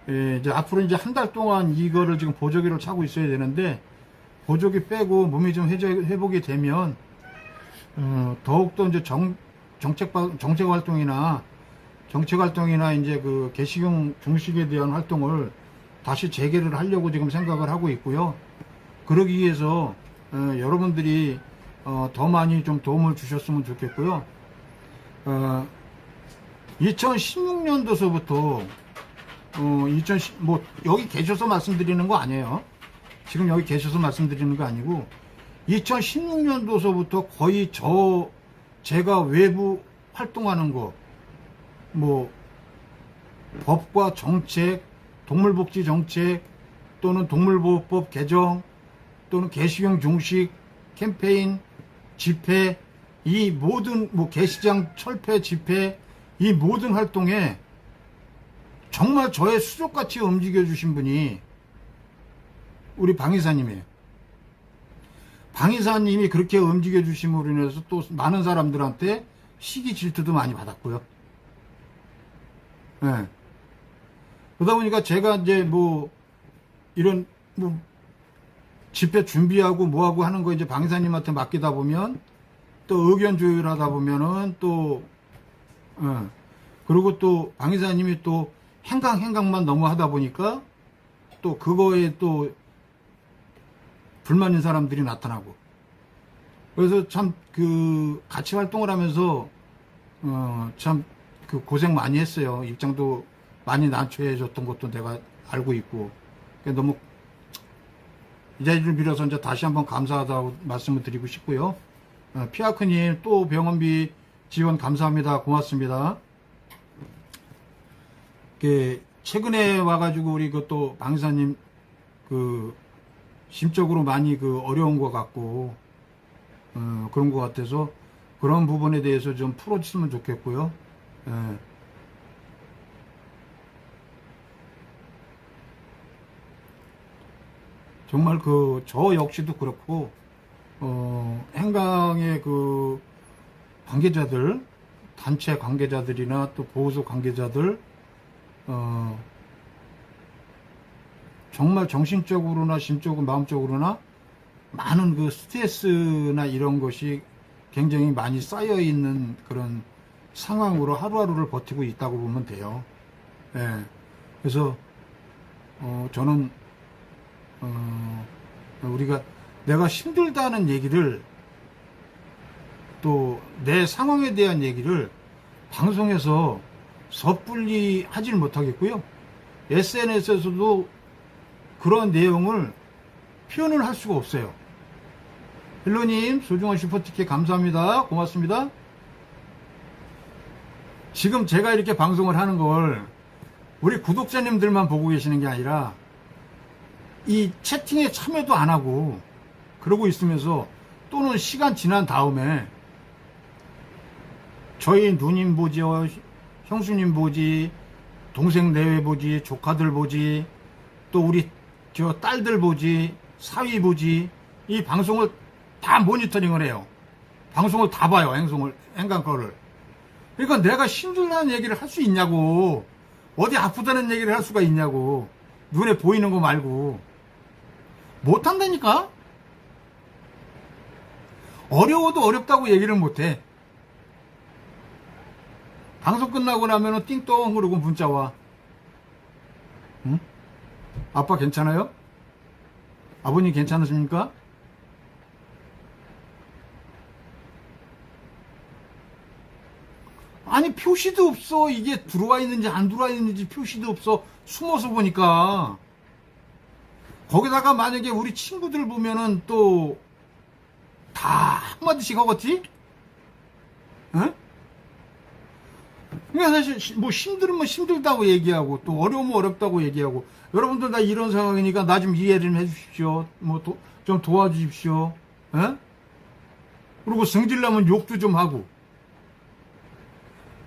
이제 앞으로 이제 한 달 동안 이거를 지금 보조기를 차고 있어야 되는데, 보조기 빼고 몸이 좀 회복이 되면 더욱더 이제 정책 활동이나 이제 그 개식용 중식에 대한 활동을 다시 재개를 하려고 지금 생각을 하고 있고요. 그러기 위해서 여러분들이 더 많이 좀 도움을 주셨으면 좋겠고요. 2016년도서부터 여기 계셔서 말씀드리는 거 아니에요. 지금 여기 계셔서 말씀드리는 거 아니고, 2016년도서부터 거의 제가 외부 활동하는 거, 뭐 법과 정책, 동물복지 정책, 또는 동물보호법 개정, 또는 개식용 중식 캠페인, 집회, 이 모든 개시장 철폐 집회, 이 모든 활동에 정말 저의 수족같이 움직여 주신 분이 우리 방의사님이에요. 방의사님이 그렇게 움직여 주심으로 인해서 또 많은 사람들한테 시기 질투도 많이 받았고요. 네. 그러다 보니까 제가 이제 이런 집회 준비하고 뭐하고 하는 거 이제 방의사님한테 맡기다 보면, 또 의견 조율하다 보면은 그리고 또 방의사님이 또 행강만 너무 하다 보니까 또 그거에 또 불만인 사람들이 나타나고, 그래서 참 같이 활동을 하면서 참 고생 많이 했어요. 입장도 많이 난처해 줬던 것도 내가 알고 있고. 너무 이 자리를 빌어서 이제 다시 한번 감사하다고 말씀을 드리고 싶고요. 피아크님 또 병원비 지원 감사합니다. 고맙습니다. 최근에 와가지고 우리 또 방사님 심적으로 많이 어려운 것 같고 그런 것 같아서 그런 부분에 대해서 좀 풀어주시면 좋겠고요. 정말 저 역시도 그렇고 행강의 관계자들, 단체 관계자들이나 또 보호소 관계자들 정말 정신적으로나 심적으로 마음적으로나 많은 스트레스나 이런 것이 굉장히 많이 쌓여 있는 그런 상황으로 하루하루를 버티고 있다고 보면 돼요. 그래서 저는 내가 힘들다는 얘기를 또 내 상황에 대한 얘기를 방송에서 섣불리 하질 못하겠고요. SNS에서도 그런 내용을 표현을 할 수가 없어요. 헬로님 소중한 슈퍼티켓 감사합니다. 고맙습니다. 지금 제가 이렇게 방송을 하는 걸 우리 구독자님들만 보고 계시는 게 아니라 이 채팅에 참여도 안 하고 그러고 있으면서 또는 시간 지난 다음에 저희 누님 보지, 형수님 보지, 동생 내외 보지, 조카들 보지, 또 우리 딸들 보지, 사위 보지, 이 방송을 다 모니터링을 해요. 방송을 다 봐요. 행강 거를. 그러니까 내가 힘들다는 얘기를 할 수 있냐고. 어디 아프다는 얘기를 할 수가 있냐고. 눈에 보이는 거 말고. 못한다니까? 어려워도 어렵다고 얘기를 못해. 방송 끝나고 나면은 띵동 그러고 문자 와. 응? 아빠 괜찮아요? 아버님 괜찮으십니까? 아니 표시도 없어. 이게 들어와 있는지 안 들어와 있는지 표시도 없어. 숨어서 보니까. 거기다가 만약에 우리 친구들 보면은 또 다 한마디씩 하겠지? 응? 그러니까 사실 뭐 힘들면 힘들다고 얘기하고 또 어려우면 어렵다고 얘기하고 여러분들 다 이런 상황이니까 나 좀 이해 좀 해주십시오. 좀 도와주십시오. 에? 그리고 성질나면 욕도 좀 하고.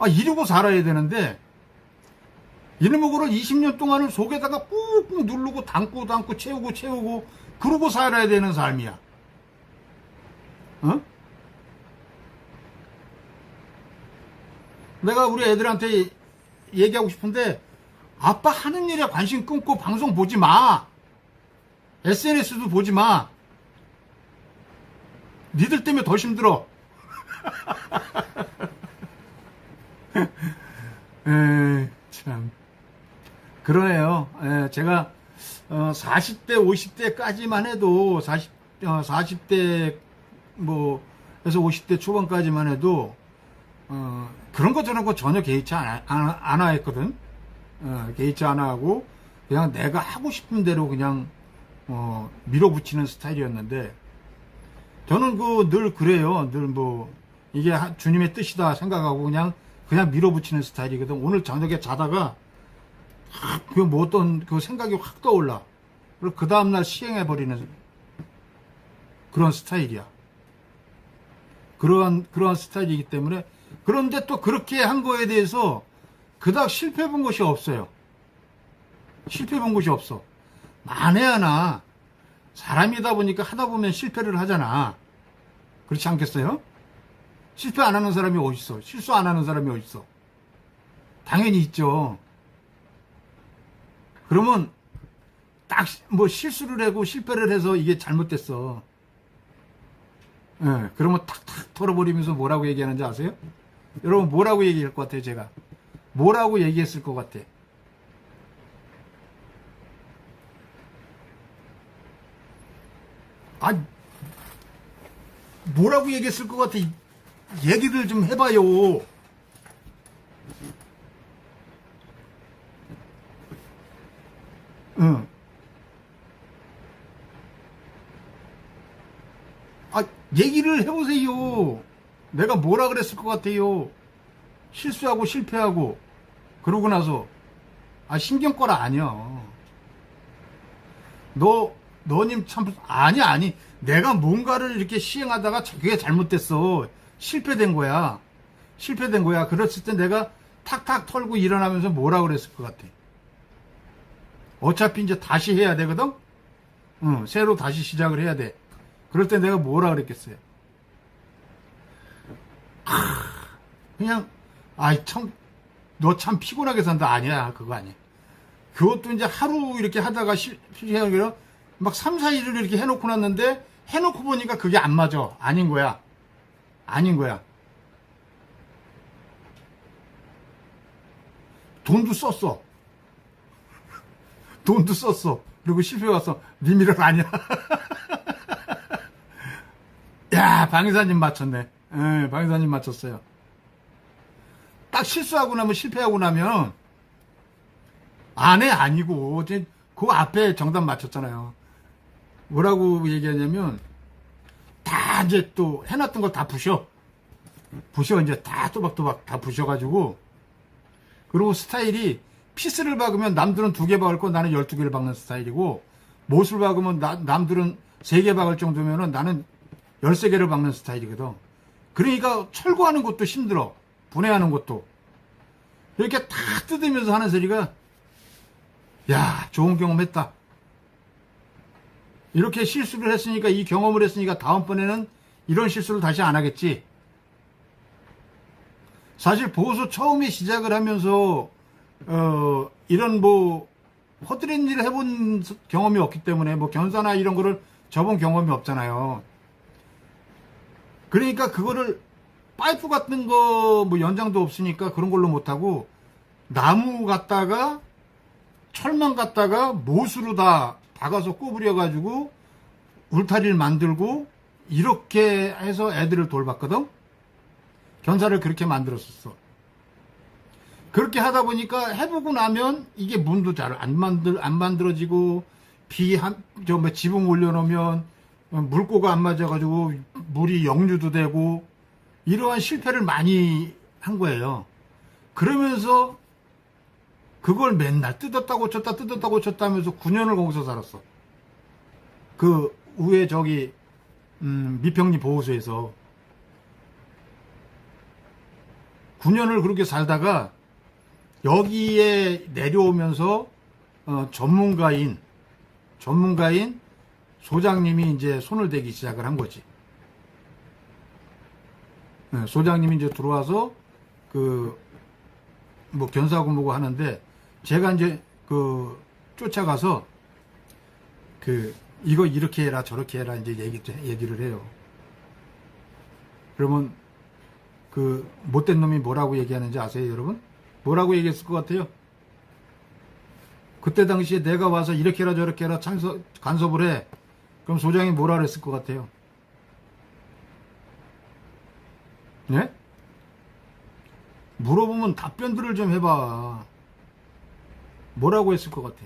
이러고 살아야 되는데 이놈의 거를 20년 동안을 속에다가 꾹꾹 누르고 담고 채우고 그러고 살아야 되는 삶이야. 어? 내가 우리 애들한테 얘기하고 싶은데 아빠 하는 일에 관심 끊고 방송 보지 마. SNS도 보지 마. 니들 때문에 더 힘들어. 참 그러네요. 제가 40대 50대까지만 해도 40대 에서 50대 초반까지만 해도 그런 거 저런 거 전혀 개의치 않아 했거든. 개의치 않아 하고 그냥 내가 하고 싶은 대로 그냥 밀어붙이는 스타일이었는데 저는 늘 그래요. 늘 이게 주님의 뜻이다 생각하고 그냥 밀어붙이는 스타일이거든. 오늘 저녁에 자다가 어떤 생각이 확 떠올라. 그리고 그 다음날 시행해버리는 그런 스타일이야. 그러한 스타일이기 때문에. 그런데 또 그렇게 한 거에 대해서 그닥 실패 본 것이 없어요. 실패 본 것이 없어. 만에 하나 사람이다 보니까 하다 보면 실패를 하잖아. 그렇지 않겠어요? 실패 안 하는 사람이 어딨어? 실수 안 하는 사람이 어딨어? 당연히 있죠. 그러면 딱 실수를 하고 실패를 해서 이게 잘못됐어. 그러면 탁탁 털어버리면서 뭐라고 얘기하는지 아세요? 여러분 뭐라고 얘기할 것 같아요? 제가 뭐라고 얘기했을 것 같아? 뭐라고 얘기했을 것 같아. 얘기를 좀 해봐요. 응. 아, 얘기를 해보세요. 내가 뭐라 그랬을 것 같아요. 실수하고 실패하고 그러고 나서 신경 꺼라 아니야. 너님 참 아니 내가 뭔가를 이렇게 시행하다가 그게 잘못됐어. 실패된 거야. 그랬을 때 내가 탁탁 털고 일어나면서 뭐라 그랬을 것 같아. 어차피 이제 다시 해야 되거든. 응, 새로 다시 시작을 해야 돼. 그럴 때 내가 뭐라 그랬겠어요. 그냥 너 참 피곤하게 산다. 아니야, 그거 아니야. 그것도 이제 하루 이렇게 하다가 실행하기로 막 3, 4일을 이렇게 해놓고 났는데 해놓고 보니까 그게 안 맞아. 아닌 거야. 돈도 썼어. 그리고 실패 왔어. 네 미련 아니야. 야, 방위사님 맞췄네. 예, 방위사님 맞췄어요. 딱 실수하고 나면 실패하고 나면 아니고 그 앞에 정답 맞췄잖아요. 뭐라고 얘기하냐면 다 이제 또 해놨던 걸 다 부셔 이제 다 또박또박 다 부셔가지고 그리고 스타일이 피스를 박으면 남들은 2개 박을 거 나는 12개를 박는 스타일이고 못을 박으면 남들은 3개 박을 정도면은 나는 13개를 박는 스타일이거든. 그러니까 철거하는 것도 힘들어. 분해하는 것도. 이렇게 다 뜯으면서 하는 소리가 야, 좋은 경험 했다. 이렇게 실수를 했으니까 이 경험을 했으니까 다음번에는 이런 실수를 다시 안 하겠지. 사실 보수 처음에 시작을 하면서 이런 뭐 허드렛 일을 해본 경험이 없기 때문에 뭐 견사나 이런 거를 접은 경험이 없잖아요. 그러니까 그거를 파이프 같은 거 뭐 연장도 없으니까 그런 걸로 못하고 나무 갖다가 철망 갖다가 못으로 다 박아서 꼬부려 가지고 울타리를 만들고 이렇게 해서 애들을 돌봤거든. 견사를 그렇게 만들었었어. 그렇게 하다 보니까 해보고 나면 이게 문도 잘 안 만들어지고 지붕 올려놓으면 물고가 안 맞아가지고 물이 역류도 되고 이러한 실패를 많이 한 거예요. 그러면서 그걸 맨날 뜯었다 고쳤다 하면서 9년을 거기서 살았어. 그 위에 저기 미평리 보호소에서 9년을 그렇게 살다가 여기에 내려오면서 전문가인 소장님이 이제 손을 대기 시작을 한 거지. 소장님이 이제 들어와서 뭐 견사고 뭐고 하는데 제가 이제 쫓아가서 이거 이렇게 해라 저렇게 해라 이제 얘기를 해요. 그러면 못된 놈이 뭐라고 얘기하는지 아세요, 여러분? 뭐라고 얘기했을 것 같아요? 그때 당시에 내가 와서 이렇게 해라 저렇게 해라 간섭을 해. 그럼 소장이 뭐라 그랬을 것 같아요? 네? 물어보면 답변들을 좀 해봐. 뭐라고 했을 것 같아?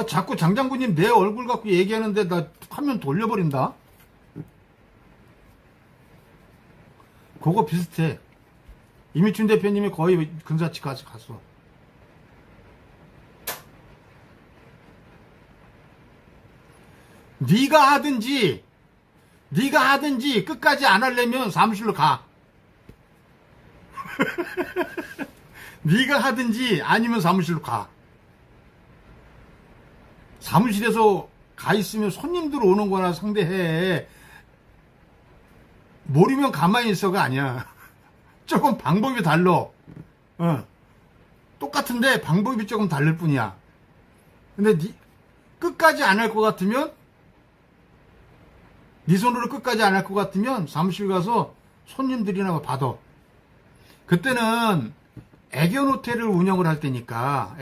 자꾸 장장군님 내 얼굴 갖고 얘기하는데 나 화면 돌려버린다? 그거 비슷해. 이미춘 대표님이 거의 근사치 갔어. 네가 하든지 끝까지 안 하려면 사무실로 가. 네가 하든지 아니면 사무실로 가. 사무실에서 가 있으면 손님들 오는 거나 상대해. 모르면 가만히 있어가 아니야. 조금 방법이 달라. 똑같은데 방법이 조금 다를 뿐이야. 근데 끝까지 안 할 것 같으면 네 손으로 끝까지 안 할 것 같으면 사무실 가서 손님들이나 받아. 그때는 애견 호텔을 운영할 때니까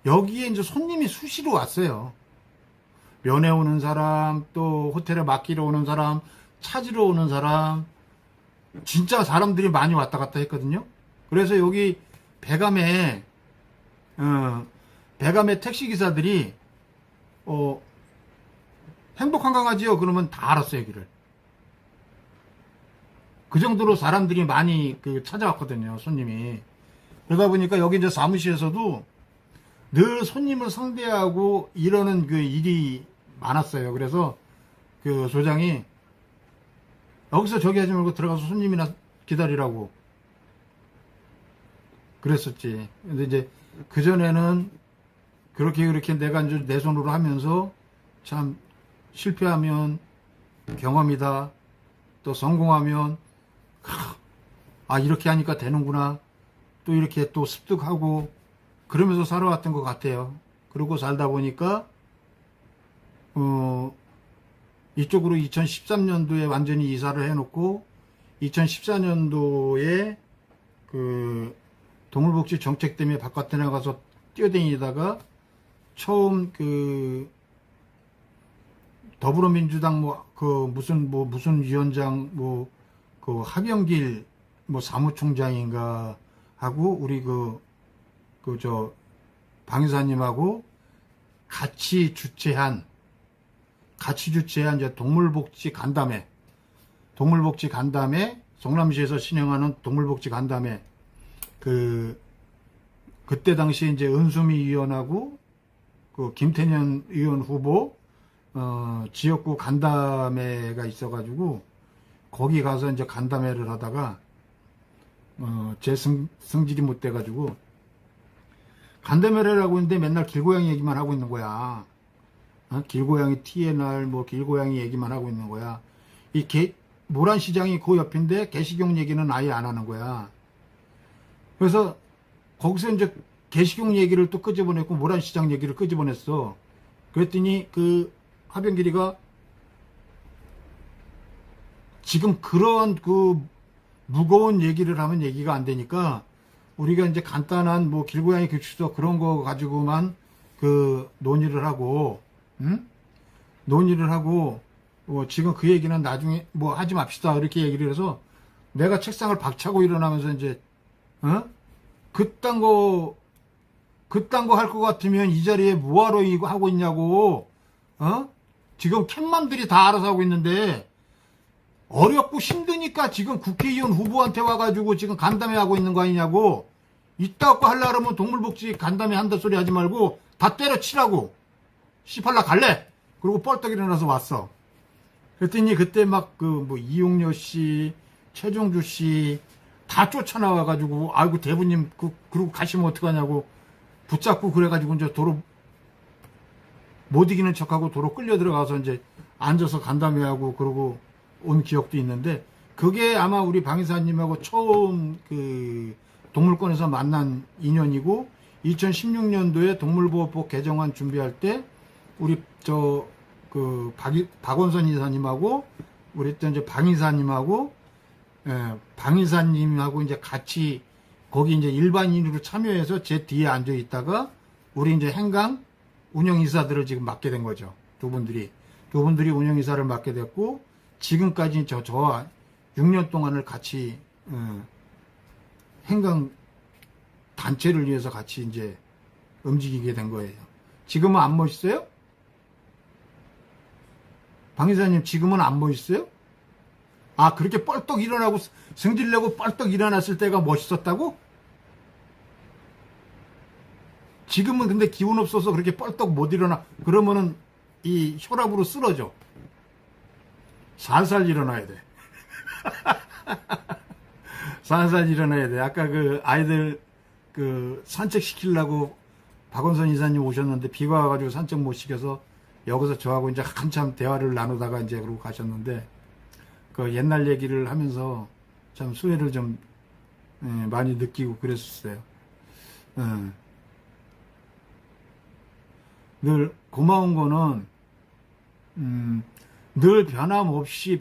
여기에 이제 손님이 수시로 왔어요. 면회 오는 사람, 또 호텔에 맡기러 오는 사람, 찾으러 오는 사람, 진짜 사람들이 많이 왔다 갔다 했거든요. 그래서 여기 배감에 택시기사들이 행복한 강아지요 그러면 다 알았어요 여기를. 그 정도로 사람들이 많이 찾아왔거든요 손님이. 그러다 보니까 여기 이제 사무실에서도 늘 손님을 상대하고 이러는 그 일이 많았어요. 그래서 그 소장이 여기서 저기 하지 말고 들어가서 손님이나 기다리라고 그랬었지. 근데 이제 그전에는 그렇게 내가 이제 내 손으로 하면서 참 실패하면 경험이다. 또 성공하면 이렇게 하니까 되는구나. 또 이렇게 또 습득하고 그러면서 살아왔던 것 같아요. 그러고 살다 보니까 이쪽으로 2013년도에 완전히 이사를 해놓고 2014년도에 그 동물복지 정책 때문에 바깥에 나가서 뛰어다니다가 처음 그 더불어민주당 무슨 위원장 그 하병길 사무총장인가 하고 우리 방이사님하고 같이 주최한 이제 동물복지 간담회 성남시에서 신행하는 동물복지 간담회 그때 당시에 이제 은수미 의원하고 그 김태년 의원 후보 지역구 간담회가 있어가지고 거기 가서 이제 간담회를 하다가 제 성질이 못 돼가지고 간담회를 하고 있는데 맨날 길고양이 얘기만 하고 있는 거야. 길고양이 TNR 길고양이 얘기만 하고 있는 거야. 모란시장이 그 옆인데 개식용 얘기는 아예 안 하는 거야. 그래서 거기서 이제 개식용 얘기를 또 끄집어냈고 모란시장 얘기를 끄집어냈어. 그랬더니 그 하병길이가 지금 그런 그 무거운 얘기를 하면 얘기가 안 되니까 우리가 이제 간단한 길고양이 교육시설 그런 거 가지고만 논의를 하고 지금 그 얘기는 나중에 하지 맙시다 이렇게 얘기를 해서 내가 책상을 박차고 일어나면서 이제 그딴 거 할 것 같으면 이 자리에 뭐하러 이거 하고 있냐고. 지금 캣맘들이 다 알아서 하고 있는데 어렵고 힘드니까 지금 국회의원 후보한테 와가지고 지금 간담회 하고 있는 거 아니냐고. 이따가 하려고 하면 동물복지 간담회 한다 소리 하지 말고 다 때려치라고. 씨팔라 갈래. 그리고 뻘떡 일어나서 왔어. 그랬더니 그때 이용녀 씨, 최종주 씨 다 쫓아나와가지고 아이고 대부님 그러고 가시면 어떡하냐고 붙잡고 그래가지고 이제 도로 못 이기는 척하고 도로 끌려 들어가서 이제 앉아서 간담회하고 그러고 온 기억도 있는데 그게 아마 우리 방이사님하고 처음 동물권에서 만난 인연이고 2016년도에 동물보호법 개정안 준비할 때 우리 박원선 이사님하고 우리 또 이제 방이사님하고 이제 같이 거기 이제 일반인으로 참여해서 제 뒤에 앉아 있다가 우리 이제 행강 운영이사들을 지금 맡게 된 거죠. 두 분들이 운영이사를 맡게 됐고 지금까지 저와 6년 동안을 같이 행강 단체를 위해서 같이 이제 움직이게 된 거예요. 지금은 안 멋있어요? 방이사님 지금은 안 멋있어요? 그렇게 뻘떡 일어나고 승질내고 뻘떡 일어났을 때가 멋있었다고? 지금은 근데 기운 없어서 그렇게 뻘떡 못 일어나. 그러면은 이 혈압으로 쓰러져. 살살 일어나야 돼. 살살 일어나야 돼. 아까 아이들 산책 시키려고 박원선 이사님 오셨는데 비가 와가지고 산책 못 시켜서 여기서 저하고 이제 한참 대화를 나누다가 이제 그러고 가셨는데 옛날 얘기를 하면서 참 수혜를 좀 많이 느끼고 그랬었어요. 늘 고마운 거는 늘 변함없이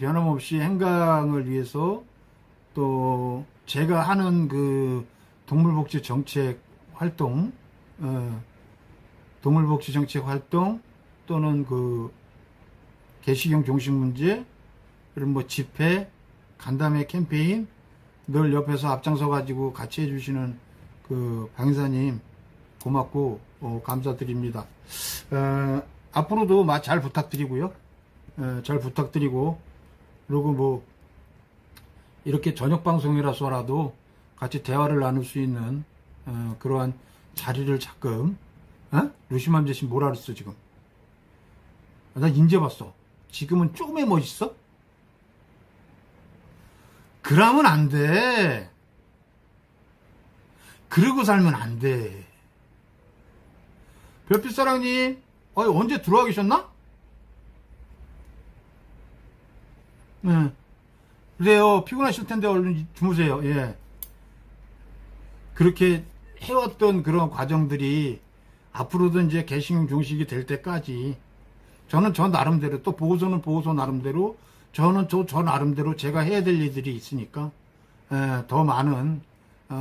행강을 위해서 또 제가 하는 동물복지 정책 활동 동물복지 정책 활동 또는 그 개식용 종식 문제, 그리고 뭐 집회, 간담회 캠페인 늘 옆에서 앞장서 가지고 같이 해주시는 그 방사님 고맙고 감사드립니다. 앞으로도 잘 부탁드리고요. 잘 부탁드리고, 그리고 뭐 이렇게 저녁 방송이라서라도 같이 대화를 나눌 수 있는 그러한 자리를 자끔. 루시맘 제신 뭐라 그랬어 지금? 나 인제 봤어. 지금은 쪼매 멋있어? 그러면 안 돼. 그러고 살면 안 돼. 별빛사랑님, 언제 들어와 계셨나? 네. 그래요. 피곤하실 텐데 얼른 주무세요. 예. 그렇게 해왔던 그런 과정들이 앞으로도 이제 개식용 종식이 될 때까지 저는 저 나름대로, 또 보호소는 보호소 나름대로, 저는 저 나름대로 제가 해야 될 일들이 있으니까 더 많은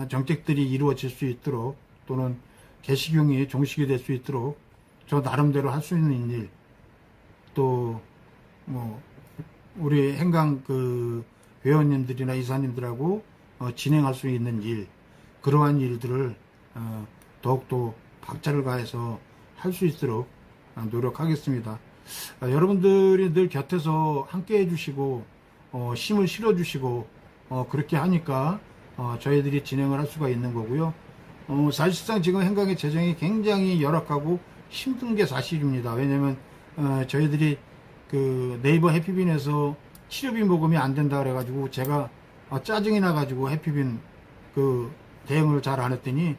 정책들이 이루어질 수 있도록, 또는 개식용이 종식이 될 수 있도록 저 나름대로 할 수 있는 일, 또 뭐 우리 행강 그 회원님들이나 이사님들하고 진행할 수 있는 일, 그러한 일들을 더욱더 박차를 가해서 할 수 있도록 노력하겠습니다. 여러분들이 늘 곁에서 함께 해주시고 힘을 실어주시고 그렇게 하니까 저희들이 진행을 할 수가 있는 거고요. 사실상 지금 행강의 재정이 굉장히 열악하고 힘든 게 사실입니다. 왜냐면 저희들이 그 네이버 해피빈에서 치료비 모금이 안 된다 그래가지고 제가 짜증이 나가지고 해피빈 그 대응을 잘 안 했더니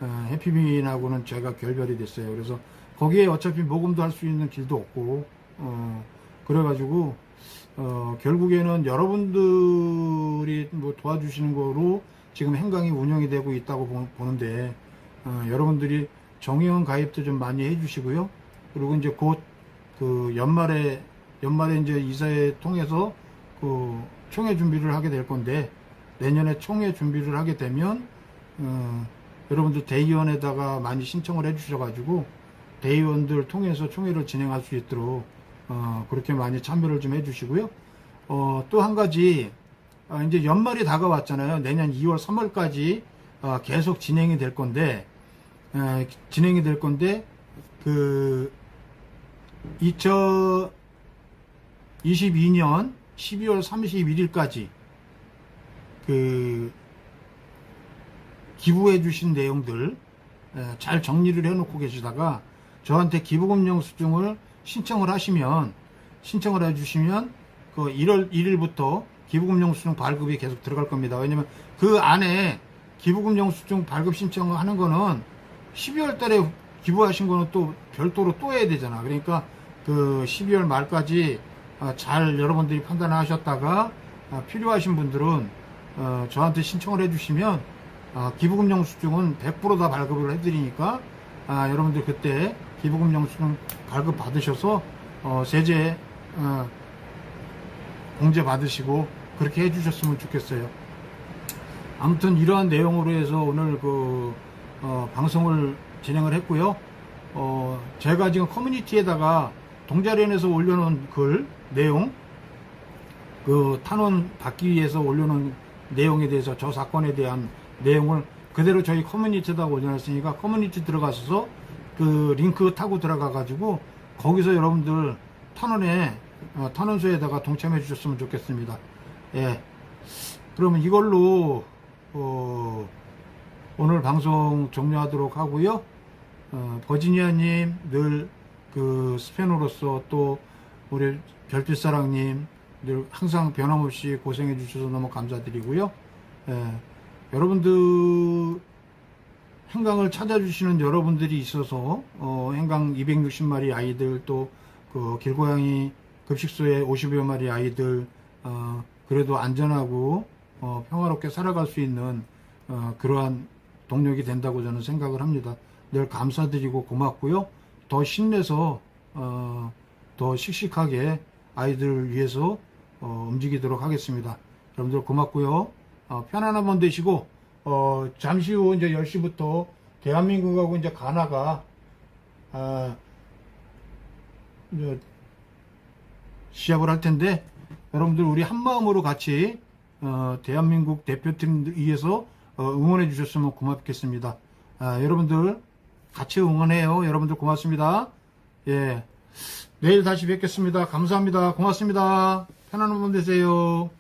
해피빈하고는 제가 결별이 됐어요. 그래서 거기에 어차피 모금도 할 수 있는 길도 없고 그래가지고 결국에는 여러분들이 뭐 도와주시는 거로 지금 행강이 운영이 되고 있다고 보는데 여러분들이 정의원 가입도 좀 많이 해주시고요. 그리고 이제 곧 그 연말에 이제 이사회 통해서 그 총회 준비를 하게 될 건데, 내년에 총회 준비를 하게 되면 여러분들 대의원에다가 많이 신청을 해주셔가지고 대의원들 통해서 총회를 진행할 수 있도록 그렇게 많이 참여를 좀 해주시고요. 또 한 가지, 이제 연말이 다가왔잖아요. 내년 2월, 3월까지 계속 진행이 될 건데 그 2022년 12월 31일까지 그 기부해 주신 내용들 잘 정리를 해 놓고 계시다가 저한테 기부금 영수증을 신청을 해 주시면 그 1월 1일부터 기부금 영수증 발급이 계속 들어갈 겁니다. 왜냐면 그 안에 기부금 영수증 발급 신청하는 거는 12월 달에 기부하신 거는 또 별도로 또 해야 되잖아. 그러니까 그 12월 말까지 잘 여러분들이 판단하셨다가 필요하신 분들은 저한테 신청을 해주시면 기부금 영수증은 100% 다 발급을 해드리니까 여러분들 그때 기부금 영수증 발급 받으셔서 세제 공제 받으시고 그렇게 해주셨으면 좋겠어요. 아무튼 이러한 내용으로 해서 오늘 그 방송을 진행을 했고요. 제가 지금 커뮤니티에다가 동자련에서 올려놓은 글 내용, 그 탄원 받기 위해서 올려놓은 내용에 대해서, 저 사건에 대한 내용을 그대로 저희 커뮤니티에다 올려놨으니까 커뮤니티 들어가서 그 링크 타고 들어가 가지고 거기서 여러분들 탄원서에다가 동참해 주셨으면 좋겠습니다. 예. 그러면 이걸로 오늘 방송 종료하도록 하고요. 버지니아님 늘 그 스페너로서, 또 우리 별빛사랑님 늘 항상 변함없이 고생해 주셔서 너무 감사드리고요. 여러분들 행강을 찾아주시는 여러분들이 있어서 행강 260마리 아이들, 또 그 길고양이 급식소에 50여 마리 아이들 그래도 안전하고 평화롭게 살아갈 수 있는 그러한 동력이 된다고 저는 생각을 합니다. 늘 감사드리고 고맙고요. 더 힘내서 더 씩씩하게 아이들을 위해서 움직이도록 하겠습니다. 여러분들 고맙고요. 편안한 밤 되시고 잠시 후 이제 10시부터 대한민국하고 이제 가나가 시합을 할 텐데, 여러분들 우리 한 마음으로 같이 대한민국 대표팀 위해서 응원해 주셨으면 고맙겠습니다. 여러분들 같이 응원해요. 여러분들 고맙습니다. 예, 내일 다시 뵙겠습니다. 감사합니다. 고맙습니다. 편안한 밤 되세요.